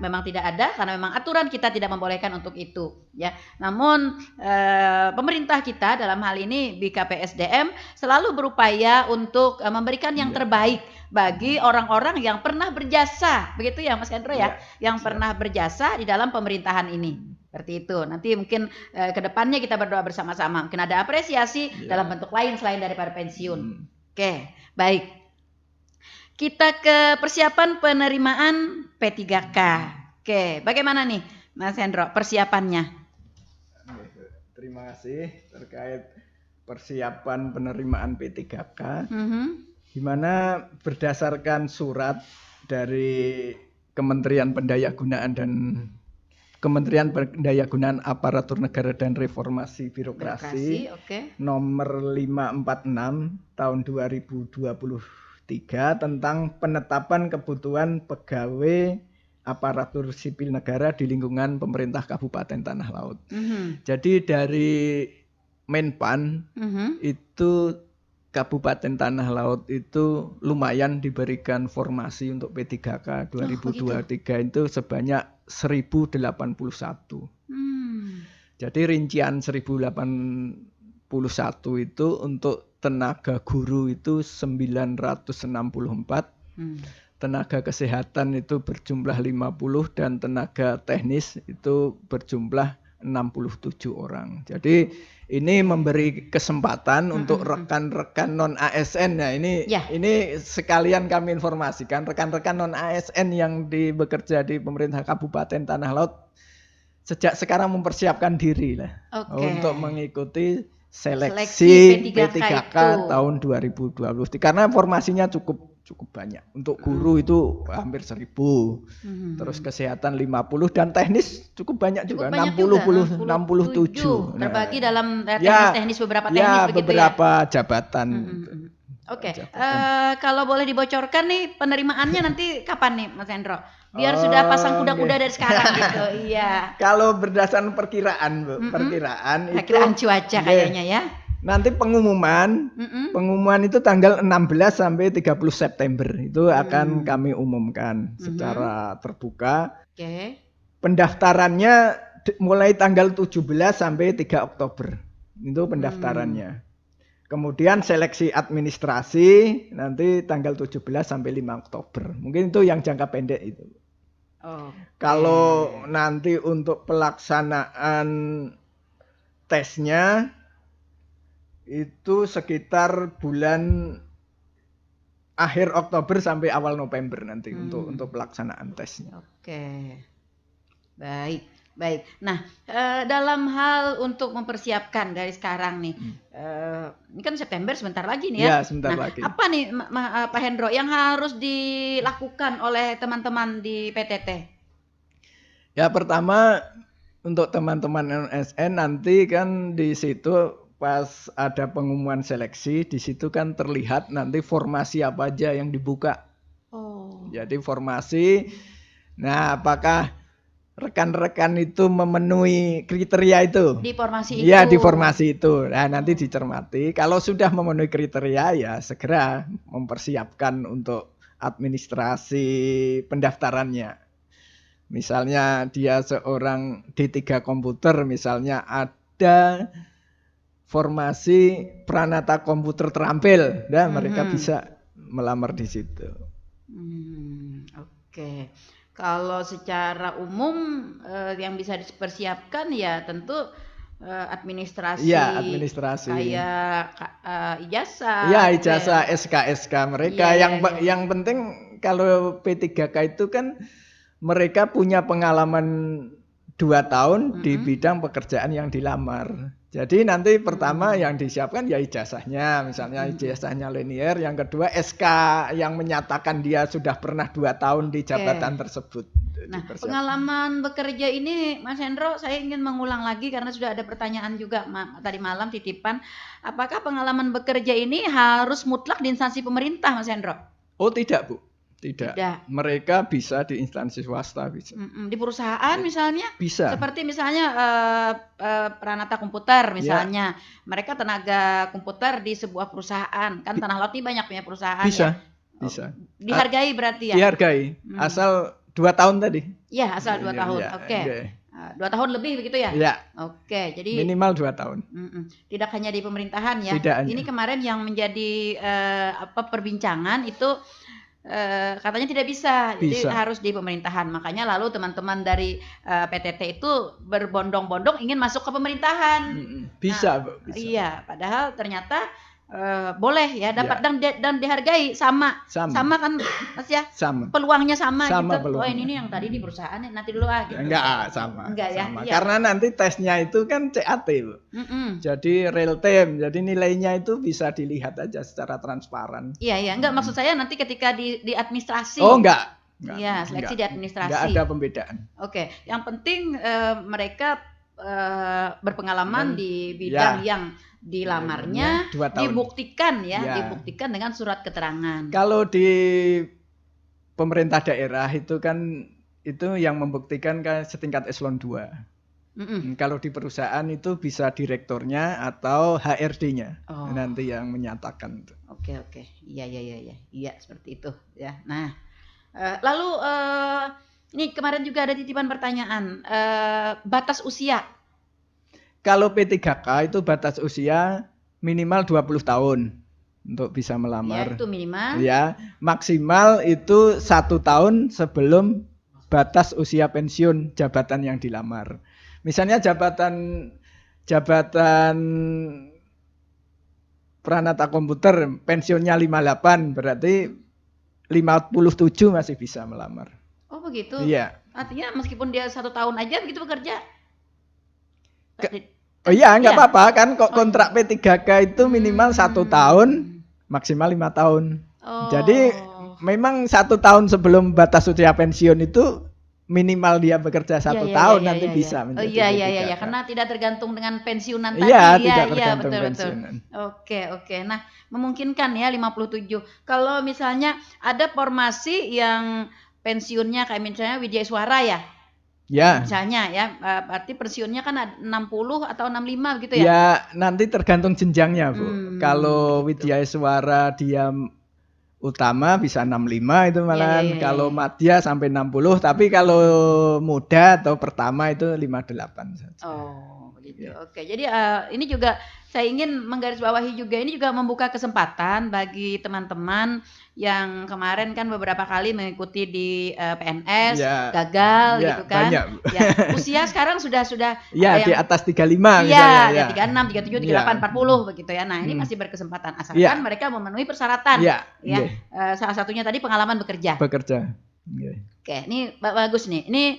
memang tidak ada karena memang aturan kita tidak membolehkan untuk itu ya. Namun pemerintah kita dalam hal ini BKPSDM selalu berupaya untuk memberikan yang terbaik bagi orang-orang yang pernah berjasa, begitu ya Mas Hendro ya, yang pernah berjasa di dalam pemerintahan ini. Seperti itu. Nanti mungkin ke depannya kita berdoa bersama-sama. Mungkin ada apresiasi dalam bentuk lain selain daripada pensiun. Oke, baik. Kita ke persiapan penerimaan P3K. Oke, bagaimana nih Mas Hendro persiapannya? Terima kasih terkait persiapan penerimaan P3K. Di mana berdasarkan surat dari Kementerian Pendayagunaan dan Kementerian Pendayagunaan Aparatur Negara dan Reformasi Birokrasi nomor 546 tahun 2023 tentang penetapan kebutuhan pegawai aparatur sipil negara di lingkungan pemerintah Kabupaten Tanah Laut. Jadi dari Menpan itu Kabupaten Tanah Laut itu lumayan diberikan formasi untuk P3K 2023 itu sebanyak 1081. Jadi rincian 1081 itu untuk tenaga guru itu 964, tenaga kesehatan itu berjumlah 50 dan tenaga teknis itu berjumlah 67 orang. Jadi ini memberi kesempatan untuk rekan-rekan non ASN ya ini sekalian kami informasikan rekan-rekan non ASN yang bekerja di pemerintah Kabupaten Tanah Laut sejak sekarang mempersiapkan diri lah untuk mengikuti seleksi P3K tahun 2023 karena formasinya cukup banyak. Untuk guru itu hampir 1000. Terus kesehatan 50 dan teknis cukup banyak juga, 67. Terbagi dalam teknis beberapa teknis begitu beberapa jabatan. Oke. Kalau boleh dibocorkan nih penerimaannya nanti kapan nih Mas Hendro? Biar sudah pasang kuda-kuda dari sekarang gitu. Iya. Kalau berdasarkan perkiraan, Bu, perkiraan cuaca kayaknya ya. Nanti pengumuman itu tanggal 16 sampai 30 September itu akan kami umumkan secara terbuka. Pendaftarannya mulai tanggal 17 sampai 3 Oktober. Itu pendaftarannya. Kemudian seleksi administrasi nanti tanggal 17 sampai 5 Oktober. Mungkin itu yang jangka pendek itu. Kalau nanti untuk pelaksanaan tesnya itu sekitar bulan akhir Oktober sampai awal November nanti untuk pelaksanaan tesnya. Baik. Nah, dalam hal untuk mempersiapkan dari sekarang nih, ini kan September sebentar lagi nih ya. Sebentar lagi. Apa nih Pak Hendro yang harus dilakukan oleh teman-teman di PTT? Ya pertama untuk teman-teman NSN nanti kan di situ pas ada pengumuman seleksi di situ kan terlihat nanti formasi apa aja yang dibuka. Jadi formasi. Nah, apakah rekan-rekan itu memenuhi kriteria itu? Di formasi itu. Iya, di formasi itu. Nah, nanti dicermati. Kalau sudah memenuhi kriteria ya segera mempersiapkan untuk administrasi pendaftarannya. Misalnya dia seorang D3 komputer misalnya ada formasi pranata komputer terampil, nah mereka bisa melamar di situ. Kalau secara umum yang bisa dipersiapkan ya tentu administrasi. Iya, administrasi. Kayak ijazah. Iya, ijazah SK mereka. Yang penting kalau P3K itu kan mereka punya pengalaman 2 tahun di bidang pekerjaan yang dilamar. Jadi nanti pertama yang disiapkan ya ijazahnya, misalnya ijazahnya linear, yang kedua SK yang menyatakan dia sudah pernah 2 tahun di jabatan tersebut. Nah, pengalaman bekerja ini Mas Hendro, saya ingin mengulang lagi karena sudah ada pertanyaan juga tadi malam titipan. Apakah pengalaman bekerja ini harus mutlak di instansi pemerintah, Mas Hendro? Oh tidak, Bu. Tidak. Mereka bisa di instansi swasta bisa. Di perusahaan misalnya? Bisa. Seperti misalnya pranata komputer misalnya. Mereka tenaga komputer di sebuah perusahaan. Kan Tanah Laut ini banyak punya perusahaan. Bisa. Bisa. Dihargai berarti ya? Dihargai. Asal 2 tahun tadi. Iya, asal 2 tahun. Oke. 2 tahun lebih begitu ya? Iya. Oke, jadi minimal 2 tahun. Tidak hanya di pemerintahan ya. Tidak hanya. Ini kemarin yang menjadi perbincangan itu katanya tidak bisa, jadi harus di pemerintahan. Makanya lalu teman-teman dari PTT itu berbondong-bondong ingin masuk ke pemerintahan. Bisa, nah, bisa. Iya, padahal ternyata boleh ya dapat dan dihargai sama kan Mas ya? Sama. Peluangnya sama gitu. Peluangnya. Oh ini yang tadi di perusahaan nanti dulu gitu. Enggak, sama. Enggak ya. Sama. Karena nanti tesnya itu kan CAT, Bu. Jadi real time. Jadi nilainya itu bisa dilihat aja secara transparan. Iya, enggak maksud saya nanti ketika di administrasi. Oh, enggak. Iya, seleksi di administrasi. Enggak ada pembedaan. Oke, yang penting mereka berpengalaman di bidang yang dilamarnya dibuktikan dibuktikan dengan surat keterangan. Kalau di pemerintah daerah itu kan itu yang membuktikan kan setingkat eselon 2. Kalau di perusahaan itu bisa direkturnya atau HRD-nya nanti yang menyatakan. Oke. Iya seperti itu ya. Nah, lalu ini kemarin juga ada titipan pertanyaan, batas usia. Kalau P3K itu batas usia minimal 20 tahun untuk bisa melamar. Ya, itu minimal. Ya, maksimal itu 1 tahun sebelum batas usia pensiun jabatan yang dilamar. Misalnya jabatan Pranata Komputer pensiunnya 58, berarti 57 masih bisa melamar. Oh begitu? Iya. Artinya meskipun dia 1 tahun aja begitu bekerja? Oh iya, nggak apa-apa kan kontrak P3K itu minimal 1 tahun, maksimal 5 tahun. Jadi memang 1 tahun sebelum batas usia pensiun itu minimal dia bekerja 1 tahun nanti bisa menjadi Iya, karena tidak tergantung dengan pensiunan tadi. Iya, tidak tergantung pensiunan. Oke. Nah, memungkinkan ya 57. Kalau misalnya ada formasi yang pensiunnya kayak misalnya Wijaya Suara ya. Ya. Misalnya ya, berarti pensiunnya kan 60 atau 65 gitu ya? Ya, nanti tergantung jenjangnya, Bu. Kalau gitu. Wijaya Suara dia utama bisa 65 itu malahan. Kalau madya sampai 60, tapi kalau muda atau pertama itu 58 saja. Oh, begitu. Oke. Jadi ini juga saya ingin menggarisbawahi juga, ini juga membuka kesempatan bagi teman-teman yang kemarin kan beberapa kali mengikuti di PNS, gagal gitu kan. Banyak. Ya, usia sekarang sudah ya di atas 35 misalnya. Iya, 36, 37, 38, 40 begitu ya. Nah, ini masih berkesempatan asalkan mereka memenuhi persyaratan. Salah satunya tadi pengalaman bekerja. Oke, ini bagus nih. Ini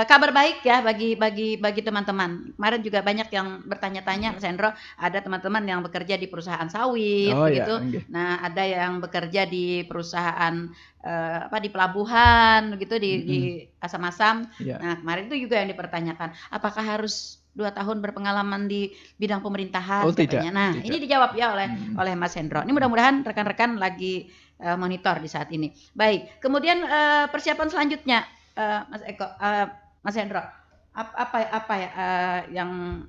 kabar baik ya bagi teman-teman. Kemarin juga banyak yang bertanya-tanya, Mas Hendro, ada teman-teman yang bekerja di perusahaan sawit begitu. Nah, ada yang bekerja di perusahaan di pelabuhan begitu di asam-asam. Nah, kemarin itu juga yang dipertanyakan, apakah harus 2 tahun berpengalaman di bidang pemerintahan katanya. Nah, ini dijawab ya oleh Mas Hendro. Ini mudah-mudahan rekan-rekan lagi monitor di saat ini. Baik, kemudian persiapan selanjutnya, Mas Eko, Mas Hendro, apa ya yang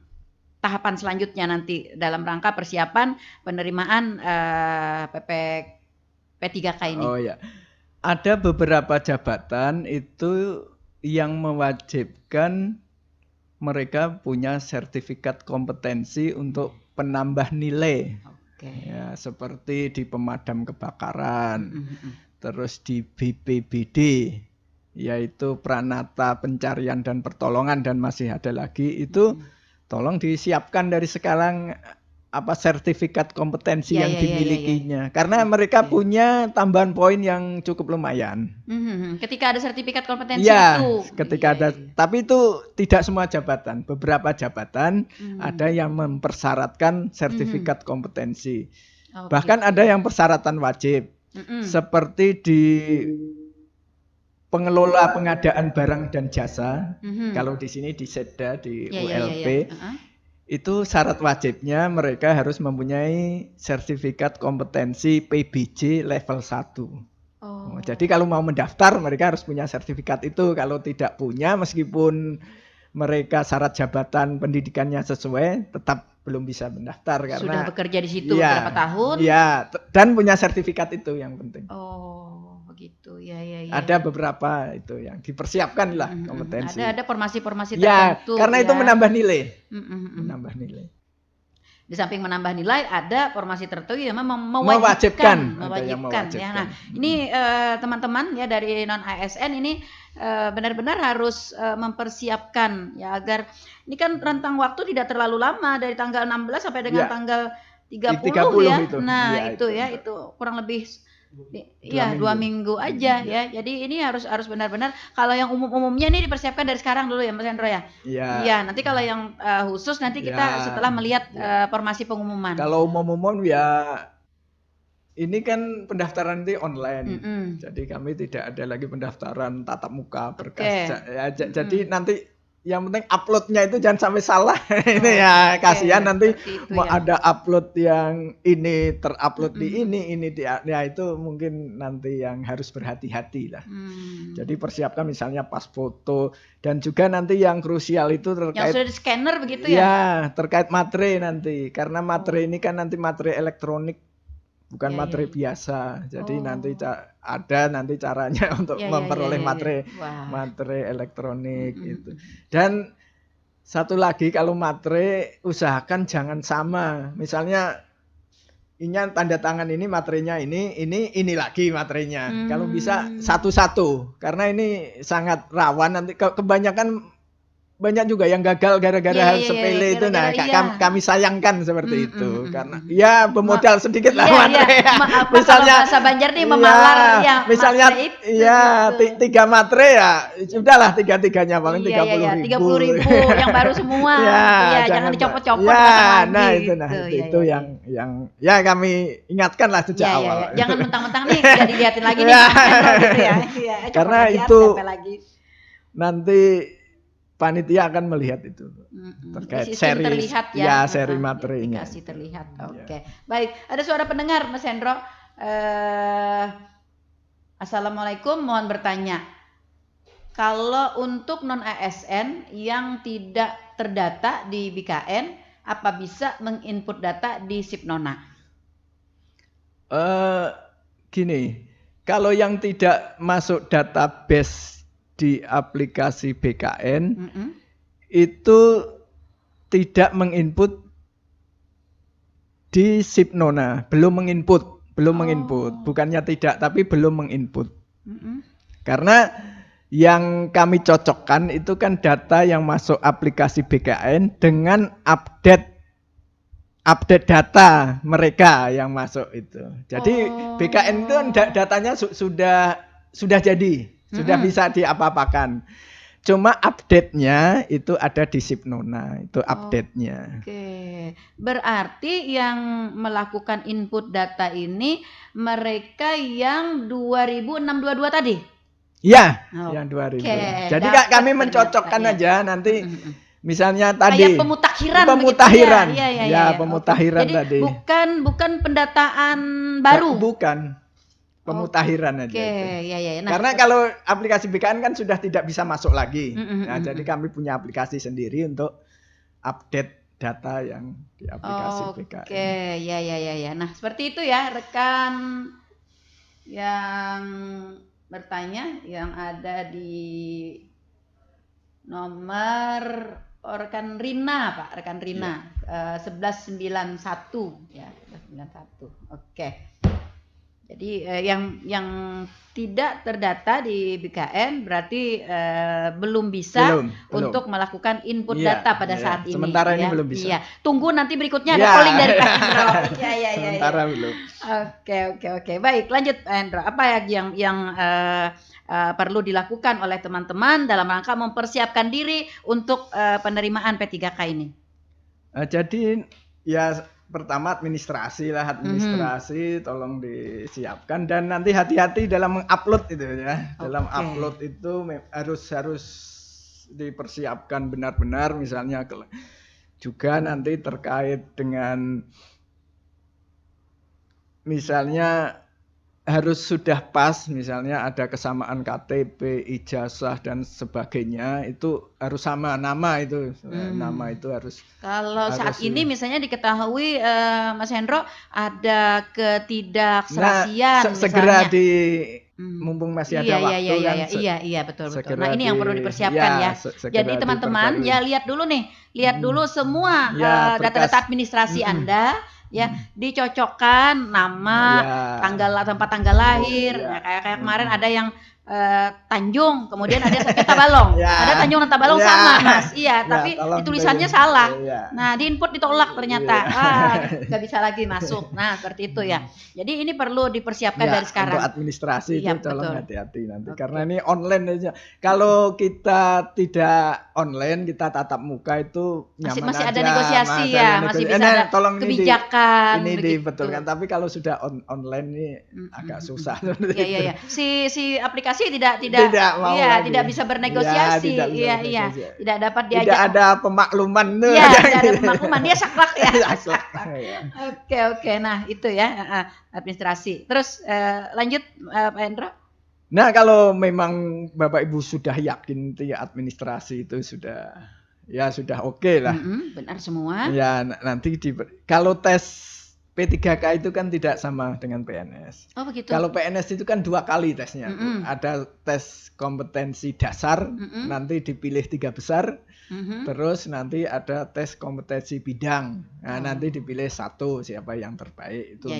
tahapan selanjutnya nanti dalam rangka persiapan penerimaan P3K ini? Oh ya, ada beberapa jabatan itu yang mewajibkan mereka punya sertifikat kompetensi untuk penambah nilai. Ya, seperti di pemadam kebakaran, terus di BPBD, yaitu Pranata Pencarian dan Pertolongan, dan masih ada lagi itu tolong disiapkan dari sekarang sertifikat kompetensi yang dimilikinya, karena mereka punya tambahan poin yang cukup lumayan. Ketika ada sertifikat kompetensi itu. Ketika ada, tapi itu tidak semua jabatan. Beberapa jabatan ada yang mempersyaratkan sertifikat kompetensi. Bahkan ada yang persyaratan wajib, seperti di pengelola pengadaan barang dan jasa. Kalau di sini di Setda, di ULP. Itu syarat wajibnya mereka harus mempunyai sertifikat kompetensi PBJ level 1. Jadi kalau mau mendaftar mereka harus punya sertifikat itu. Kalau tidak punya, meskipun mereka syarat jabatan pendidikannya sesuai, tetap belum bisa mendaftar karena sudah bekerja di situ berapa tahun? Ya, dan punya sertifikat itu yang penting. Begitu. Ya. Ada beberapa itu yang dipersiapkan lah kompetensi. Ada formasi-formasi tertentu. Karena itu menambah nilai. Menambah nilai. Di samping menambah nilai, ada formasi tertentu yang memang mewajibkan. Ya. Nah, ini teman-teman ya dari non ASN ini benar-benar harus mempersiapkan ya agar ini kan rentang waktu tidak terlalu lama dari tanggal 16 sampai dengan tanggal 30 ya. Itu. Nah, itu kurang lebih 2 minggu aja ya. Jadi ini harus benar-benar, kalau yang umum-umumnya ini dipersiapkan dari sekarang dulu ya Mas Hendro ya. Iya, nanti kalau yang khusus nanti kita setelah melihat formasi pengumuman. Kalau umum-umum ya ini kan pendaftaran nanti online. Jadi kami tidak ada lagi pendaftaran tatap muka berkas. Jadi nanti yang penting uploadnya itu jangan sampai salah. Ini ya kasihan nanti mau ya. ada upload yang ini terupload di ini ya itu mungkin nanti yang harus berhati-hati lah. Jadi persiapkan misalnya pas foto dan juga nanti yang krusial itu terkait yang sudah di scanner begitu ya? Ya, terkait materai nanti karena materai ini kan nanti materai elektronik bukan materai biasa. Jadi nanti ada nanti caranya untuk memperoleh materai elektronik itu. Dan satu lagi kalau materai usahakan jangan sama. Misalnya ini tanda tangan ini materainya ini lagi materainya. Kalau bisa satu-satu karena ini sangat rawan nanti kebanyakan banyak juga yang gagal gara-gara hal sepele itu. Nah, kami sayangkan seperti itu karena ya bermodal sedikit lah materai. Misalnya bahasa Banjar nih memalar ya. Misalnya gitu. 3 materai ya sudahlah 3-3-nya paling 30.000. 30.000 yang baru semua. Jangan dicopot-copot itu yang ya kami ingatkan lah sejak awal. Jangan mentang-mentang nih tidak dilihatin lagi nih gitu ya. Karena itu nanti panitia akan melihat itu terkait seri terlihat seri materinya. Dikasih terlihat. Oke. Baik, ada suara pendengar Mas Hendro. Assalamualaikum, mohon bertanya. Kalau untuk non ASN yang tidak terdata di BKN, apa bisa menginput data di Sipnona? Gini, kalau yang tidak masuk database di aplikasi BKN itu tidak menginput di Sipnona, belum menginput, bukannya tidak tapi belum menginput. Karena yang kami cocokkan itu kan data yang masuk aplikasi BKN dengan update data mereka yang masuk itu. Jadi BKN itu datanya sudah jadi. Sudah bisa diapa-apakan. Cuma update-nya itu ada di Sipnona, itu update-nya. Oke. Berarti yang melakukan input data ini mereka yang 2006-22 tadi? Iya, yang 2000. Jadi kami mencocokkan aja nanti misalnya tadi kayak pemutahiran ya pemutahiran tadi. Jadi bukan pendataan baru. Bukan. Pemutahiran aja. Nah, karena kalau aplikasi BKN kan sudah tidak bisa masuk lagi. Jadi kami punya aplikasi sendiri untuk update data yang di aplikasi BKN. Ya. Nah, seperti itu ya rekan yang bertanya yang ada di nomor rekan Rina, Pak, rekan Rina 1191 ya, 1191. Oke. Jadi yang tidak terdata di BKN berarti belum bisa untuk melakukan input data pada saat ini. Sementara ini belum bisa. Tunggu nanti berikutnya ada calling dari Pak Hendro. Sementara belum. Oke. Baik, lanjut Pak Hendro. Apa yang perlu dilakukan oleh teman-teman dalam rangka mempersiapkan diri untuk penerimaan P3K ini? Jadi ya pertama administrasi tolong disiapkan dan nanti hati-hati dalam mengupload itu ya. Dalam upload itu harus dipersiapkan benar-benar misalnya juga nanti terkait dengan misalnya harus sudah pas misalnya ada kesamaan KTP, ijazah dan sebagainya itu harus sama nama itu. Nama itu harus. Kalau saat ini misalnya diketahui Mas Hendro ada ketidakserasian segera mumpung masih ada waktu kan. Iya betul. Nah, ini yang perlu dipersiapkan ya. Jadi teman-teman ya lihat dulu semua data-data administrasi Anda. Ya, dicocokkan nama, tempat tanggal lahir. Kayak kemarin ada yang Tanjung, kemudian ada Tabalong. Ada Tanjung dan Tabalong sama, Mas. Iya, tapi tulisannya salah. Nah, diinput ditolak ternyata. Nggak bisa lagi masuk. Nah, seperti itu ya. Jadi ini perlu dipersiapkan dari sekarang. Untuk administrasi itu tolong hati-hati nanti. Karena ini online aja. Kalau kita tidak online, kita tatap muka itu nyaman masih aja. ada negosiasi masih bisa ada kebijakan. Ini dibetulkan. Tapi kalau sudah online ini agak susah. Si aplikasi administrasi tidak mau iya, lagi. tidak bisa bernegosiasi. Ya, tidak bisa Iya, bernegosiasi. tidak dapat Tidak diajak. ada pemakluman tuh. Iya, tidak ada pemakluman, dia saklek ya. Saklek. Iya. Oke, nah itu ya administrasi. Terus lanjut Pak Hendro. Nah, kalau memang Bapak Ibu sudah yakin administrasi itu sudah oke lah. Benar semua. Ya, nanti kalau tes P3K itu kan tidak sama dengan PNS. Oh begitu. Kalau PNS itu kan 2 kali tesnya. Ada tes kompetensi dasar, nanti dipilih 3 besar. Terus nanti ada tes kompetensi bidang. Nah, nanti dipilih 1 siapa yang terbaik itu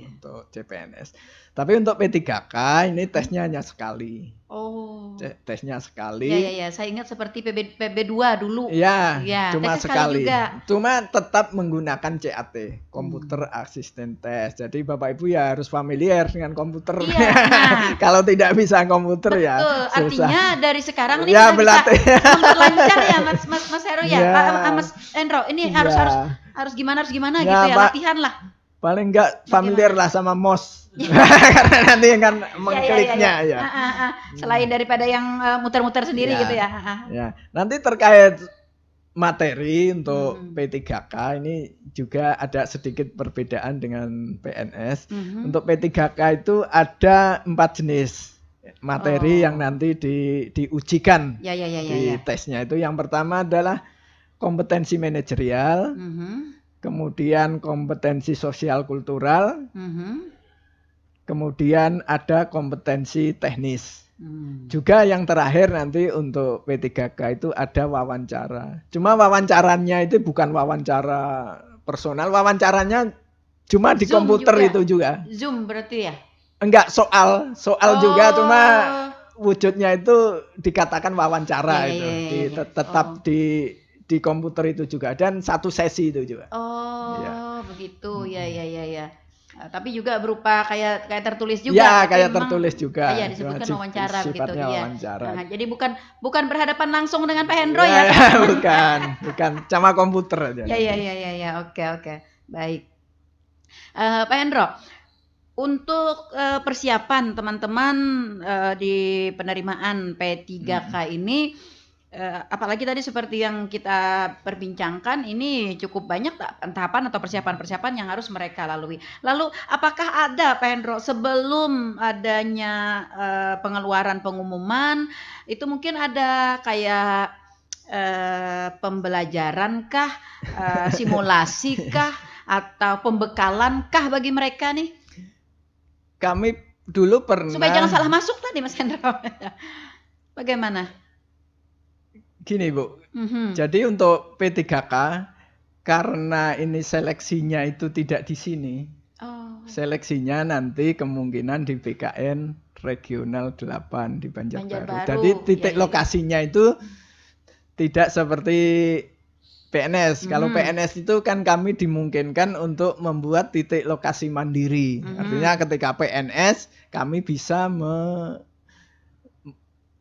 untuk CPNS. Tapi untuk P3K ini tesnya hanya sekali. Oh. Tesnya sekali. Ya, saya ingat seperti PB2 dulu. Ya, cuma sekali. Juga. Cuma tetap menggunakan CAT, Computer Assistant Test. Jadi Bapak Ibu ya harus familiar dengan komputer. Iya, nah. Kalau tidak bisa komputer ya susah. Artinya dari sekarang ini ya, kita berlatih. bisa memperlancar ya Mas Heru ya. Mas Hendro, ini Ya. harus gimana gitu ya, latihan lah. Paling enggak familiar lah sama mouse. Karena nanti kan mengkliknya ya. Selain daripada yang muter-muter sendiri gitu ya. Ya, nanti terkait materi untuk P3K ini juga ada sedikit perbedaan dengan PNS. Untuk P3K itu ada 4 jenis materi yang nanti diujikan di tesnya. Itu yang pertama adalah kompetensi manajerial, kemudian kompetensi sosial kultural, kemudian ada kompetensi teknis. Juga yang terakhir nanti untuk P3K itu ada wawancara. Cuma wawancaranya itu bukan wawancara personal, wawancaranya cuma di Zoom komputer juga. Itu juga. Zoom berarti ya? Enggak, soal juga, cuma wujudnya itu dikatakan wawancara itu. Tetap di komputer itu juga, dan 1 sesi itu juga. Begitu. Ya. Tapi juga berupa kayak tertulis juga. Ya, kayak tertulis juga. Iya, disebutkan wawancara begitu ya. Wawancara. Nah, jadi bukan berhadapan langsung dengan Pak Hendro ya. bukan, sama komputer aja. Ya. Oke. Baik. Pak Hendro, untuk persiapan teman-teman di penerimaan P3K ini, apalagi tadi seperti yang kita perbincangkan, ini cukup banyak tahapan atau persiapan-persiapan yang harus mereka lalui. Lalu apakah ada Pak Hendro sebelum adanya pengeluaran pengumuman itu mungkin ada kayak pembelajaran kah, simulasi kah, atau pembekalan kah bagi mereka nih? Kami dulu pernah. Supaya jangan salah masuk tadi Mas Hendro. Bagaimana? Gini Bu, jadi untuk P3K karena ini seleksinya itu tidak di sini, seleksinya nanti kemungkinan di BKN Regional 8 di Banjarbaru. Jadi titik lokasinya itu tidak seperti PNS. Kalau PNS itu kan kami dimungkinkan untuk membuat titik lokasi mandiri. Artinya ketika PNS kami bisa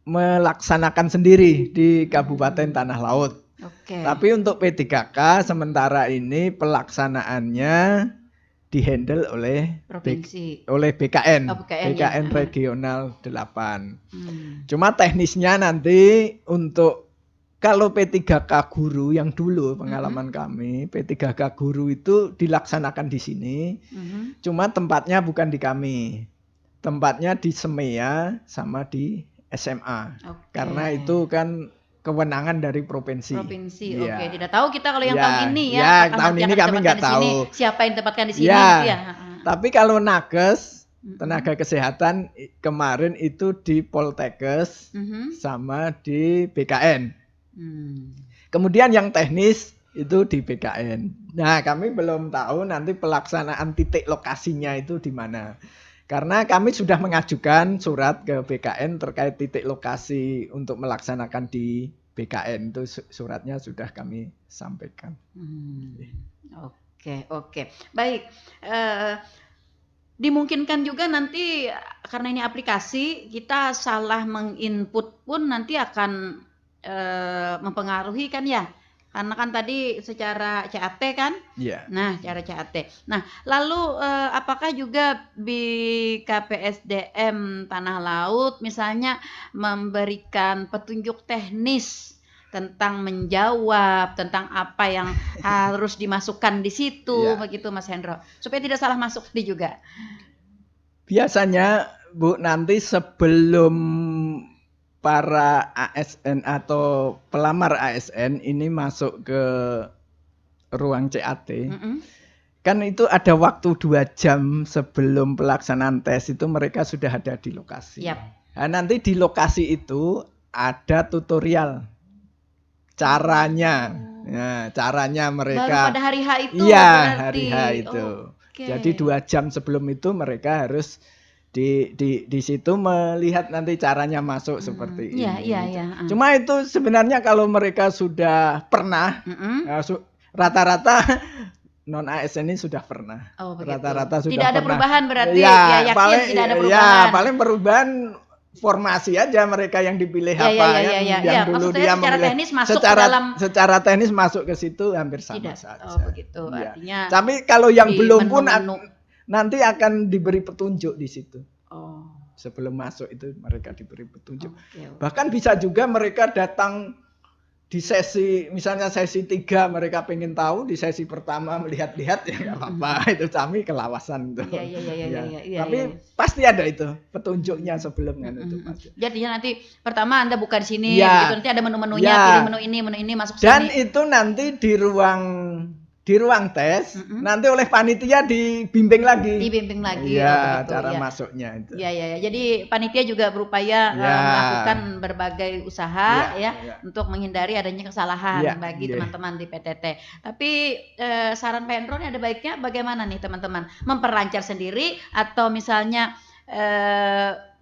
melaksanakan sendiri di Kabupaten Tanah Laut. Tapi untuk P3K sementara ini pelaksanaannya dihandle oleh provinsi, oleh BKN, BKN Regional 8. Cuma teknisnya nanti untuk kalau P3K guru yang dulu pengalaman kami, P3K guru itu dilaksanakan di sini. Cuma tempatnya bukan di kami. Tempatnya di SEMEA sama di SMA. Karena itu kan kewenangan dari provinsi. Tidak tahu kita kalau yang tahun ini ya. Tahun ini kami nggak tahu. Siapa yang ditempatkan di sini gitu ya. Tapi kalau nakes, tenaga kesehatan kemarin itu di Poltekkes sama di BKN. Kemudian yang teknis itu di BKN. Nah, kami belum tahu nanti pelaksanaan titik lokasinya itu di mana. Karena kami sudah mengajukan surat ke BKN terkait titik lokasi untuk melaksanakan di BKN. Itu suratnya sudah kami sampaikan. Oke. Baik. Dimungkinkan juga nanti karena ini aplikasi, kita salah menginput pun nanti akan mempengaruhi kan ya Karena kan tadi secara CAT kan? Iya. Nah, cara CAT. Nah, lalu apakah juga BKPSDM Tanah Laut misalnya memberikan petunjuk teknis tentang menjawab, tentang apa yang harus dimasukkan di situ, Iya. begitu Mas Hendro. Supaya tidak salah masuk di juga. Biasanya Bu, nanti sebelum para ASN atau pelamar ASN ini masuk ke ruang CAT, kan itu ada waktu 2 jam sebelum pelaksanaan tes itu mereka sudah ada di lokasi. Yap. Nah, nanti di lokasi itu ada tutorial caranya. Nah, caranya mereka. Baru pada hari H itu Iya, berarti. hari H itu. Oke. Jadi 2 jam sebelum itu mereka harus di situ melihat nanti caranya masuk seperti ini. Iya. Cuma itu sebenarnya kalau mereka sudah pernah, rata-rata non ASN ini sudah pernah. Oh, begitu. Rata-rata sudah tidak ada pernah. perubahan berarti. Ya, yakin paling, tidak ada ya, perubahan. paling perubahan formasi aja mereka yang dipilih apa yang dulu maksudnya dia secara memilih teknis masuk ke dalam secara teknis masuk ke situ hampir sama tidak. saja. Oh, begitu. Ya. Artinya Tapi kalau yang di belum pun menu-menu. nanti akan diberi petunjuk di situ. Oh. Sebelum masuk itu mereka diberi petunjuk. Okay. Bahkan bisa juga mereka datang di sesi, misalnya sesi 3 mereka pengen tahu, di sesi pertama melihat-lihat ya nggak apa-apa, itu kami kelawasan itu. Iya. Tapi pasti ada itu petunjuknya sebelumnya itu pasti. Jadi nanti pertama Anda buka di sini, Ya. gitu. Nanti ada menu-menunya, Ya. pilih menu ini masuk Dan sini. itu nanti di ruang tes, nanti oleh panitia dibimbing lagi. Dibimbing lagi. Iya, begitu, cara ya. masuknya itu. Iya. Jadi panitia juga berupaya melakukan berbagai usaha untuk menghindari adanya kesalahan bagi teman-teman di PTT. Tapi saran Pak Hendro ini ada baiknya bagaimana nih teman-teman? Memperlancar sendiri atau misalnya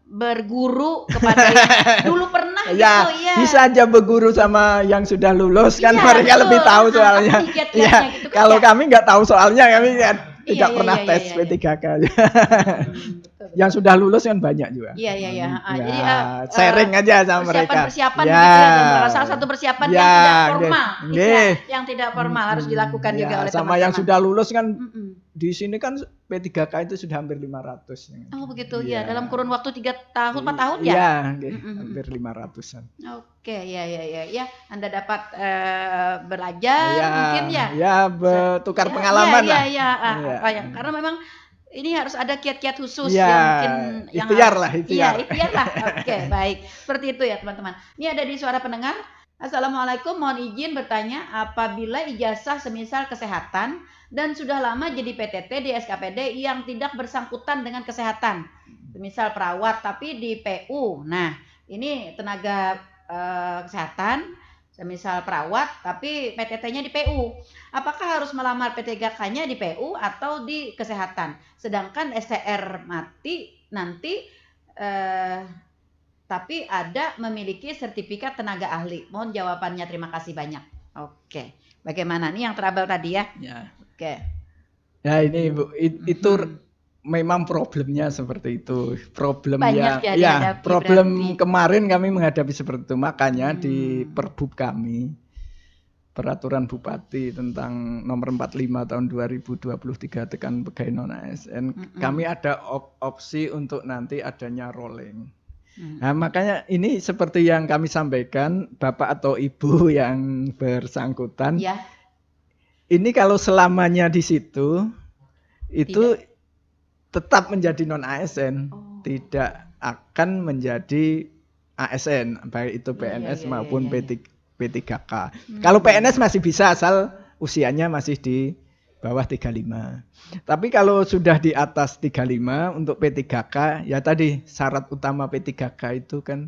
berguru kepada yang dulu pernah gitu ya. Bisa aja berguru sama yang sudah lulus kan mereka betul. lebih tahu soalnya. Kiat-kiatnya gitu kan kalau ya. kami nggak tahu soalnya kami tidak pernah tes iya. P3K. Yang sudah lulus kan banyak juga. Iya. Jadi sharing aja sama mereka. Persiapan gitu ya. Dan salah satu persiapan yang tidak formal, yang tidak formal harus dilakukan juga oleh sama teman-teman. yang sudah lulus kan di sini kan P3K itu sudah hampir 500. Oh begitu ya, dalam kurun waktu 3 tahun 4 tahun ya? Iya, hampir 500-an. Oke, ya. Anda dapat belajar mungkin ya. Ya, bertukar pengalaman lah. Iya. Karena memang ini harus ada kiat-kiat khusus ya, yang mungkin ikhtiar lah. Iya, ikhtiar lah. Oke, baik. Seperti itu ya, teman-teman. Ini ada di suara pendengar. Assalamualaikum, mohon izin bertanya, apabila ijazah semisal kesehatan dan sudah lama jadi PTT di SKPD yang tidak bersangkutan dengan kesehatan, semisal perawat tapi di PU. Nah, ini tenaga kesehatan, semisal perawat tapi PTT-nya di PU. Apakah harus melamar P3K-nya di PU atau di kesehatan? Sedangkan STR mati nanti tapi ada memiliki sertifikat tenaga ahli. Mohon jawabannya, terima kasih banyak. Oke. Bagaimana nih yang trouble tadi ya? Ya. Oke. Ya ini Bu, itu memang problemnya seperti itu. Problem banyak problem berarti. Kemarin kami menghadapi seperti itu. Makanya di Perbub kami, Peraturan Bupati tentang nomor 45 tahun 2023 tekan pegawai non ASN, kami ada opsi untuk nanti adanya rolling. Nah, makanya ini seperti yang kami sampaikan, Bapak atau Ibu yang bersangkutan, ini kalau selamanya di situ, itu tetap menjadi non ASN, tidak akan menjadi ASN, baik itu PNS maupun P3K. Kalau PNS masih bisa asal usianya masih di bawah 35. Tapi kalau sudah di atas 35 untuk P3K, ya tadi syarat utama P3K itu kan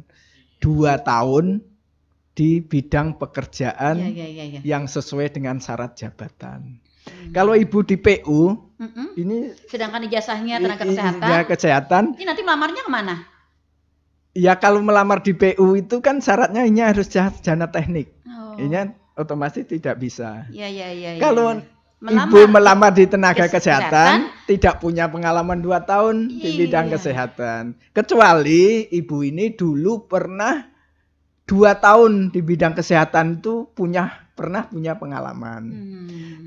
2 tahun di bidang pekerjaan yang sesuai dengan syarat jabatan. Kalau Ibu di PU, ini sedangkan ijazahnya tenaga kesehatan. Ini nanti melamarnya kemana? Ya kalau melamar di PU itu kan syaratnya ini harus sarjana teknik. Ini otomatis tidak bisa. Kalau Ibu melamar di tenaga kesehatan, tidak punya pengalaman 2 tahun di bidang kesehatan. Kecuali Ibu ini dulu pernah 2 tahun di bidang kesehatan itu pernah punya pengalaman.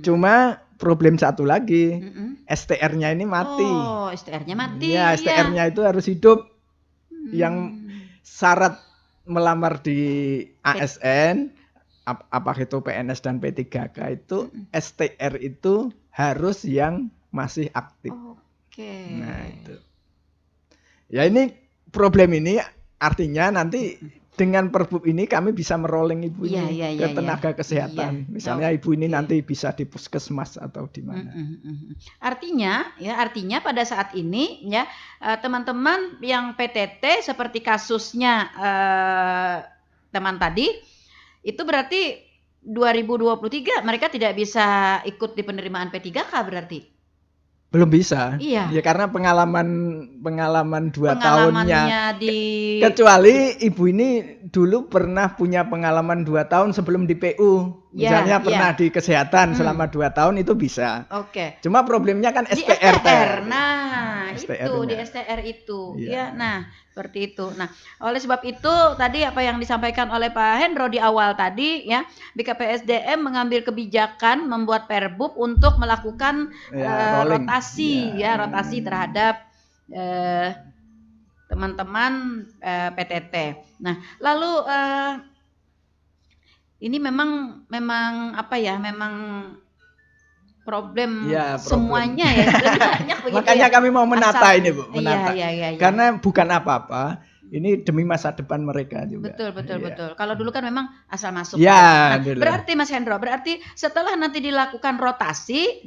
Cuma problem satu lagi, STR-nya ini mati. Oh, STR-nya mati. Ya, STR-nya itu harus hidup. Yang syarat melamar di ASN, apakah itu PNS dan P3K itu STR itu harus yang masih aktif. Oke. Nah, itu. Ya ini problem ini artinya nanti dengan Perbup ini kami bisa merolling ibu ini ke tenaga kesehatan. Misalnya ibu ini nanti bisa di puskesmas atau di mana. Artinya pada saat ini ya teman-teman yang PTT seperti kasusnya teman tadi itu berarti 2023 mereka tidak bisa ikut di penerimaan P3K berarti. Belum bisa. Iya. Ya karena pengalaman 2 tahunnya. Kecuali ibu ini dulu pernah punya pengalaman 2 tahun sebelum di PU. Misalnya pernah di kesehatan selama 2 tahun itu bisa. Oke. Cuma problemnya kan di STR. Nah, STR itu di STR itu. Iya. Ya, nah, seperti itu. Nah, oleh sebab itu tadi apa yang disampaikan oleh Pak Hendro di awal tadi ya, BKPSDM mengambil kebijakan membuat Perbup untuk melakukan rotasi terhadap teman-teman PTT. Nah, lalu ini memang problem semuanya ya. Banyak begitu. Makanya kami mau menata ini, Bu, menata. Iya. Karena bukan apa-apa, ini demi masa depan mereka juga. Betul. Kalau dulu kan memang asal masuk. Ya, nah, berarti Mas Hendro, setelah nanti dilakukan rotasi,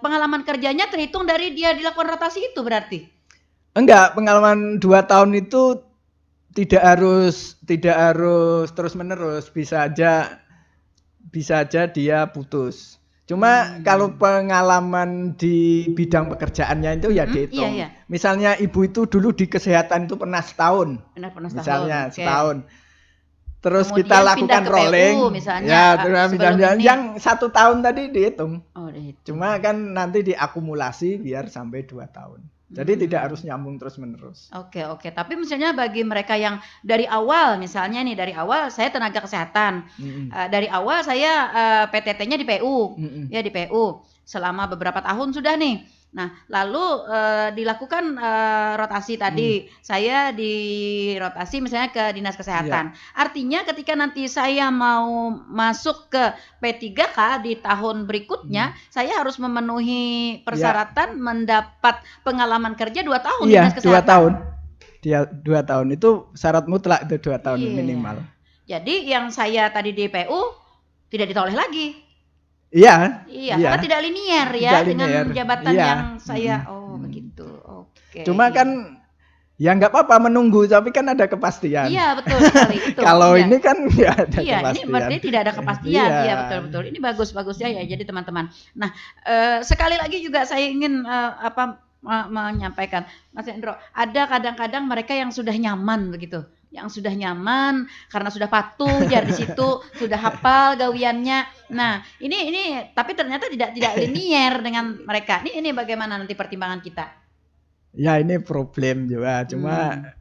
pengalaman kerjanya terhitung dari dia dilakukan rotasi itu berarti? Enggak, pengalaman 2 tahun itu tidak harus terus-menerus, bisa aja dia putus. Cuma kalau pengalaman di bidang pekerjaannya itu ya dihitung. Iya. Misalnya ibu itu dulu di kesehatan itu pernah setahun. Misalnya setahun. Terus kemudian kita lakukan rolling. PU, misalnya, yang 1 tahun tadi dihitung. Dihitung. Cuma kan nanti diakumulasi biar sampai 2 tahun. Jadi tidak harus nyambung terus-menerus. Oke. Tapi misalnya bagi mereka yang dari awal, misalnya nih dari awal saya tenaga kesehatan, dari awal saya PTT-nya di PU, ya di PU selama beberapa tahun sudah nih. Nah, lalu dilakukan rotasi tadi. Saya dirotasi misalnya ke Dinas Kesehatan. Artinya ketika nanti saya mau masuk ke P3K di tahun berikutnya, saya harus memenuhi persyaratan mendapat pengalaman kerja 2 tahun di Dinas Kesehatan. 2 tahun itu syarat mutlak, itu 2 tahun minimal. Jadi yang saya tadi di PU tidak ditoleh lagi. Iya. Karena tidak linier ya dengan jabatan yang saya. Begitu. Oke. Cuma kan ya nggak apa-apa menunggu, tapi kan ada kepastian. Iya, betul sekali. Kalau ini kan nggak ada kepastian. Ini berarti tidak ada kepastian. Iya, betul. Ini bagus ya. Jadi teman-teman. Nah, sekali lagi juga saya ingin menyampaikan, Mas Hendro, ada kadang-kadang mereka yang sudah nyaman begitu. Yang sudah nyaman karena sudah patuh di situ, sudah hafal gawiannya. Nah, ini tapi ternyata tidak linier dengan mereka. Ini bagaimana nanti pertimbangan kita? Ya, ini problem juga. Cuma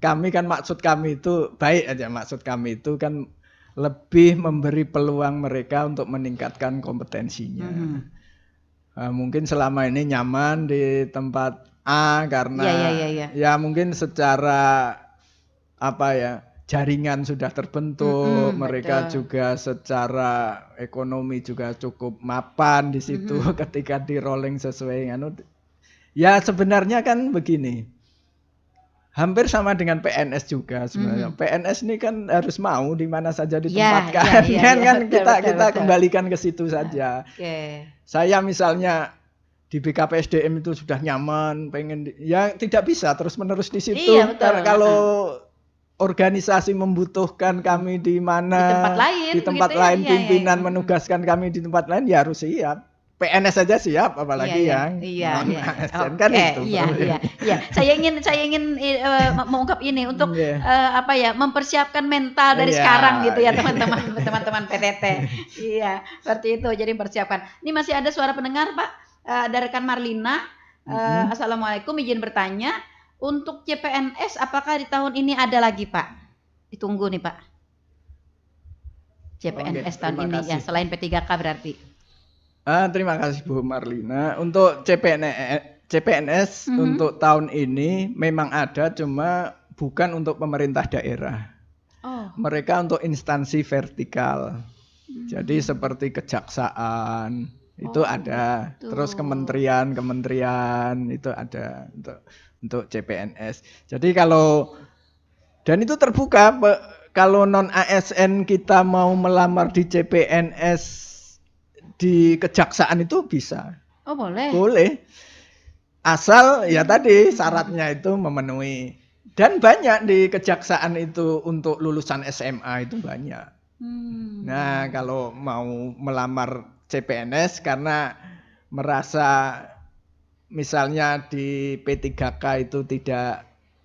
maksud kami itu baik aja. Maksud kami itu kan lebih memberi peluang mereka untuk meningkatkan kompetensinya. Mungkin selama ini nyaman di tempat A karena ya mungkin secara jaringan sudah terbentuk, mereka juga secara ekonomi juga cukup mapan di situ ketika di rolling sesuai ya sebenarnya kan begini, hampir sama dengan PNS juga sebenarnya. PNS ini kan harus mau di mana saja ditempatkan, kita kembalikan ke situ saja. Saya misalnya di BKPSDM itu sudah nyaman, ya tidak bisa terus-menerus di situ. Kalau organisasi membutuhkan kami di mana, di tempat lain, pimpinan menugaskan kami di tempat lain, ya harus siap. PNS saja siap, apalagi yang non-ASN kan itu. Iya. Saya ingin mengungkap ini untuk mempersiapkan mental dari sekarang gitu ya teman-teman PTT. Iya, seperti itu. Jadi persiapkan. Ini masih ada suara pendengar, Pak. Ada rekan Marlina. Assalamualaikum, izin bertanya. Untuk CPNS apakah di tahun ini ada lagi Pak? Ditunggu nih Pak. CPNS Oke, tahun terima ini ya, kasih. selain P3K berarti. Terima kasih Bu Marlina. Untuk CPNS untuk tahun ini memang ada, cuma bukan untuk pemerintah daerah. Oh. Mereka untuk instansi vertikal. Jadi seperti kejaksaan itu ada, gitu. terus kementerian itu ada untuk CPNS. Jadi kalau dan itu terbuka, kalau non ASN kita mau melamar di CPNS di kejaksaan itu bisa. Oh boleh. Boleh. Asal ya tadi syaratnya itu memenuhi. Dan banyak di kejaksaan itu untuk lulusan SMA itu banyak. Nah kalau mau melamar CPNS karena merasa misalnya di P3K itu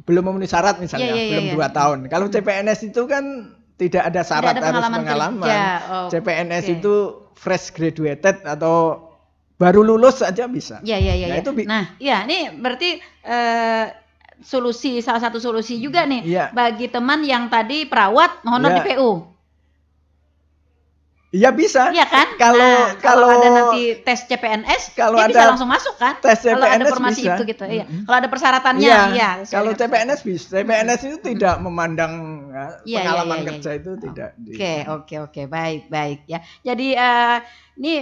belum memenuhi syarat misalnya, belum 2 tahun. Kalau CPNS itu kan tidak ada syarat, harus pengalaman. CPNS itu fresh graduated atau baru lulus saja bisa. Iya. Nah, ini berarti salah satu solusi juga nih bagi teman yang tadi perawat honor di PU. Iya bisa. Iya kan? Kalau ada nanti tes CPNS, dia bisa langsung masuk kan? Tes CPNS kalau ada formasi bisa. itu gitu. Iya. Kalau ada persyaratannya, iya. Kalau CPNS bisa. CPNS itu tidak memandang pengalaman kerja itu tidak. Oke. Baik ya. Jadi ini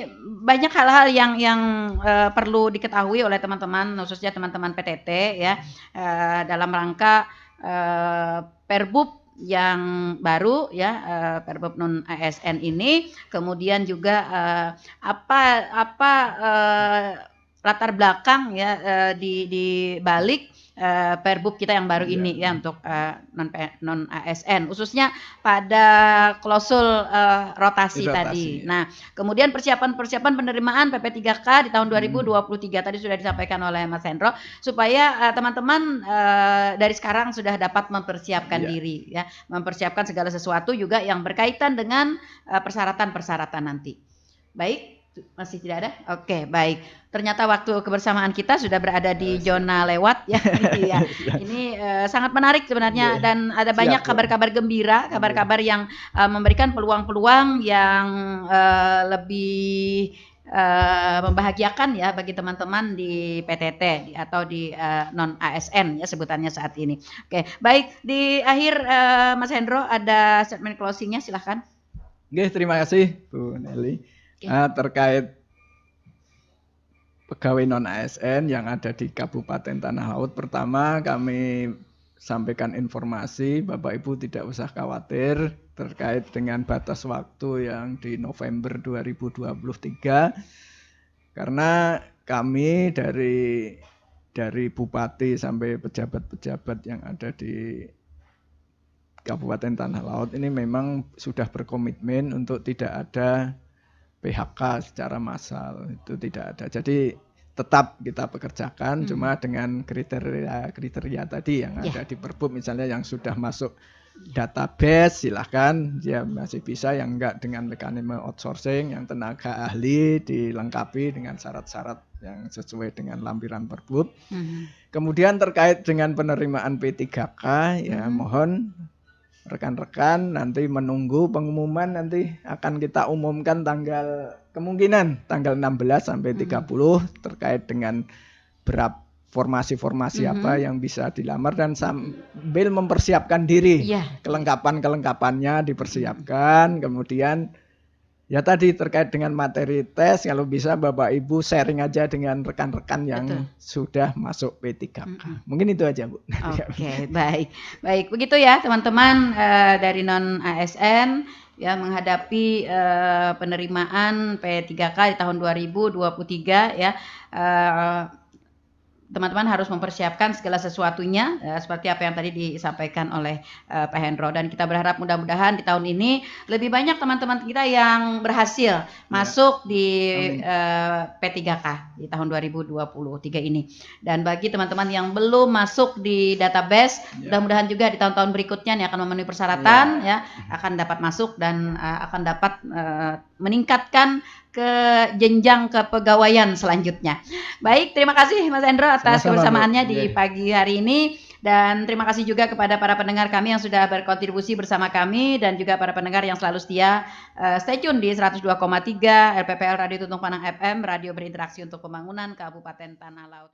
banyak hal-hal yang perlu diketahui oleh teman-teman, khususnya teman-teman PTT ya, dalam rangka Perbub yang baru ya, Perbub non ASN ini, kemudian juga apa latar belakang ya di balik Perbub kita yang baru ini ya untuk non ASN, khususnya pada klausul rotasi tadi. Nah, kemudian persiapan penerimaan PP3K di tahun 2023 tadi sudah disampaikan oleh Mas Hendro, supaya teman-teman dari sekarang sudah dapat mempersiapkan diri ya, mempersiapkan segala sesuatu juga yang berkaitan dengan persyaratan nanti. Baik. Masih tidak ada? Oke, baik. Ternyata waktu kebersamaan kita sudah berada di zona lewat ya. Ini sangat menarik sebenarnya dan ada banyak kabar-kabar gembira, kabar-kabar yang memberikan peluang-peluang yang lebih membahagiakan ya bagi teman-teman di PTT atau di non ASN ya sebutannya saat ini. Oke, baik. Di akhir Mas Hendro ada statement closing-nya, silahkan. Oke, terima kasih Bu Nelly. Terkait pegawai non ASN yang ada di Kabupaten Tanah Laut, pertama kami sampaikan informasi, Bapak Ibu tidak usah khawatir terkait dengan batas waktu yang di November 2023, karena kami dari bupati sampai pejabat-pejabat yang ada di Kabupaten Tanah Laut ini memang sudah berkomitmen untuk tidak ada PHK secara massal, itu tidak ada. Jadi tetap kita pekerjakan, cuma dengan kriteria tadi yang ada di Perbub, misalnya yang sudah masuk database silahkan dia masih bisa, yang enggak dengan mekanisme outsourcing, yang tenaga ahli dilengkapi dengan syarat-syarat yang sesuai dengan lampiran Perbub. Kemudian terkait dengan penerimaan P3K ya mohon rekan-rekan nanti menunggu pengumuman, nanti akan kita umumkan kemungkinan tanggal 16 sampai 30 terkait dengan berapa formasi-formasi apa yang bisa dilamar, dan sambil mempersiapkan diri, kelengkapan-kelengkapannya dipersiapkan. Kemudian ya tadi terkait dengan materi tes, kalau bisa Bapak Ibu sharing aja dengan rekan-rekan yang sudah masuk P3K. Mungkin itu aja Bu. Oke, baik. Begitu ya teman-teman dari non ASN ya menghadapi penerimaan P3K di tahun 2023 ya. Teman-teman harus mempersiapkan segala sesuatunya seperti apa yang tadi disampaikan oleh Pak Hendro, dan kita berharap mudah-mudahan di tahun ini lebih banyak teman-teman kita yang berhasil masuk di P3K di tahun 2023 ini. Dan bagi teman-teman yang belum masuk di database, mudah-mudahan juga di tahun-tahun berikutnya yang akan memenuhi persyaratan ya akan dapat masuk dan akan dapat meningkatkan ke jenjang kepegawaian selanjutnya. Baik, terima kasih Mas Endro atas Sama-sama, kebersamaannya Bu. di Iya. pagi hari ini. Dan terima kasih juga kepada para pendengar kami yang sudah berkontribusi bersama kami dan juga para pendengar yang selalu setia stay tune di 102,3 RPPL Radio Tuntung Panang FM, radio berinteraksi untuk pembangunan Kabupaten Tanah Laut.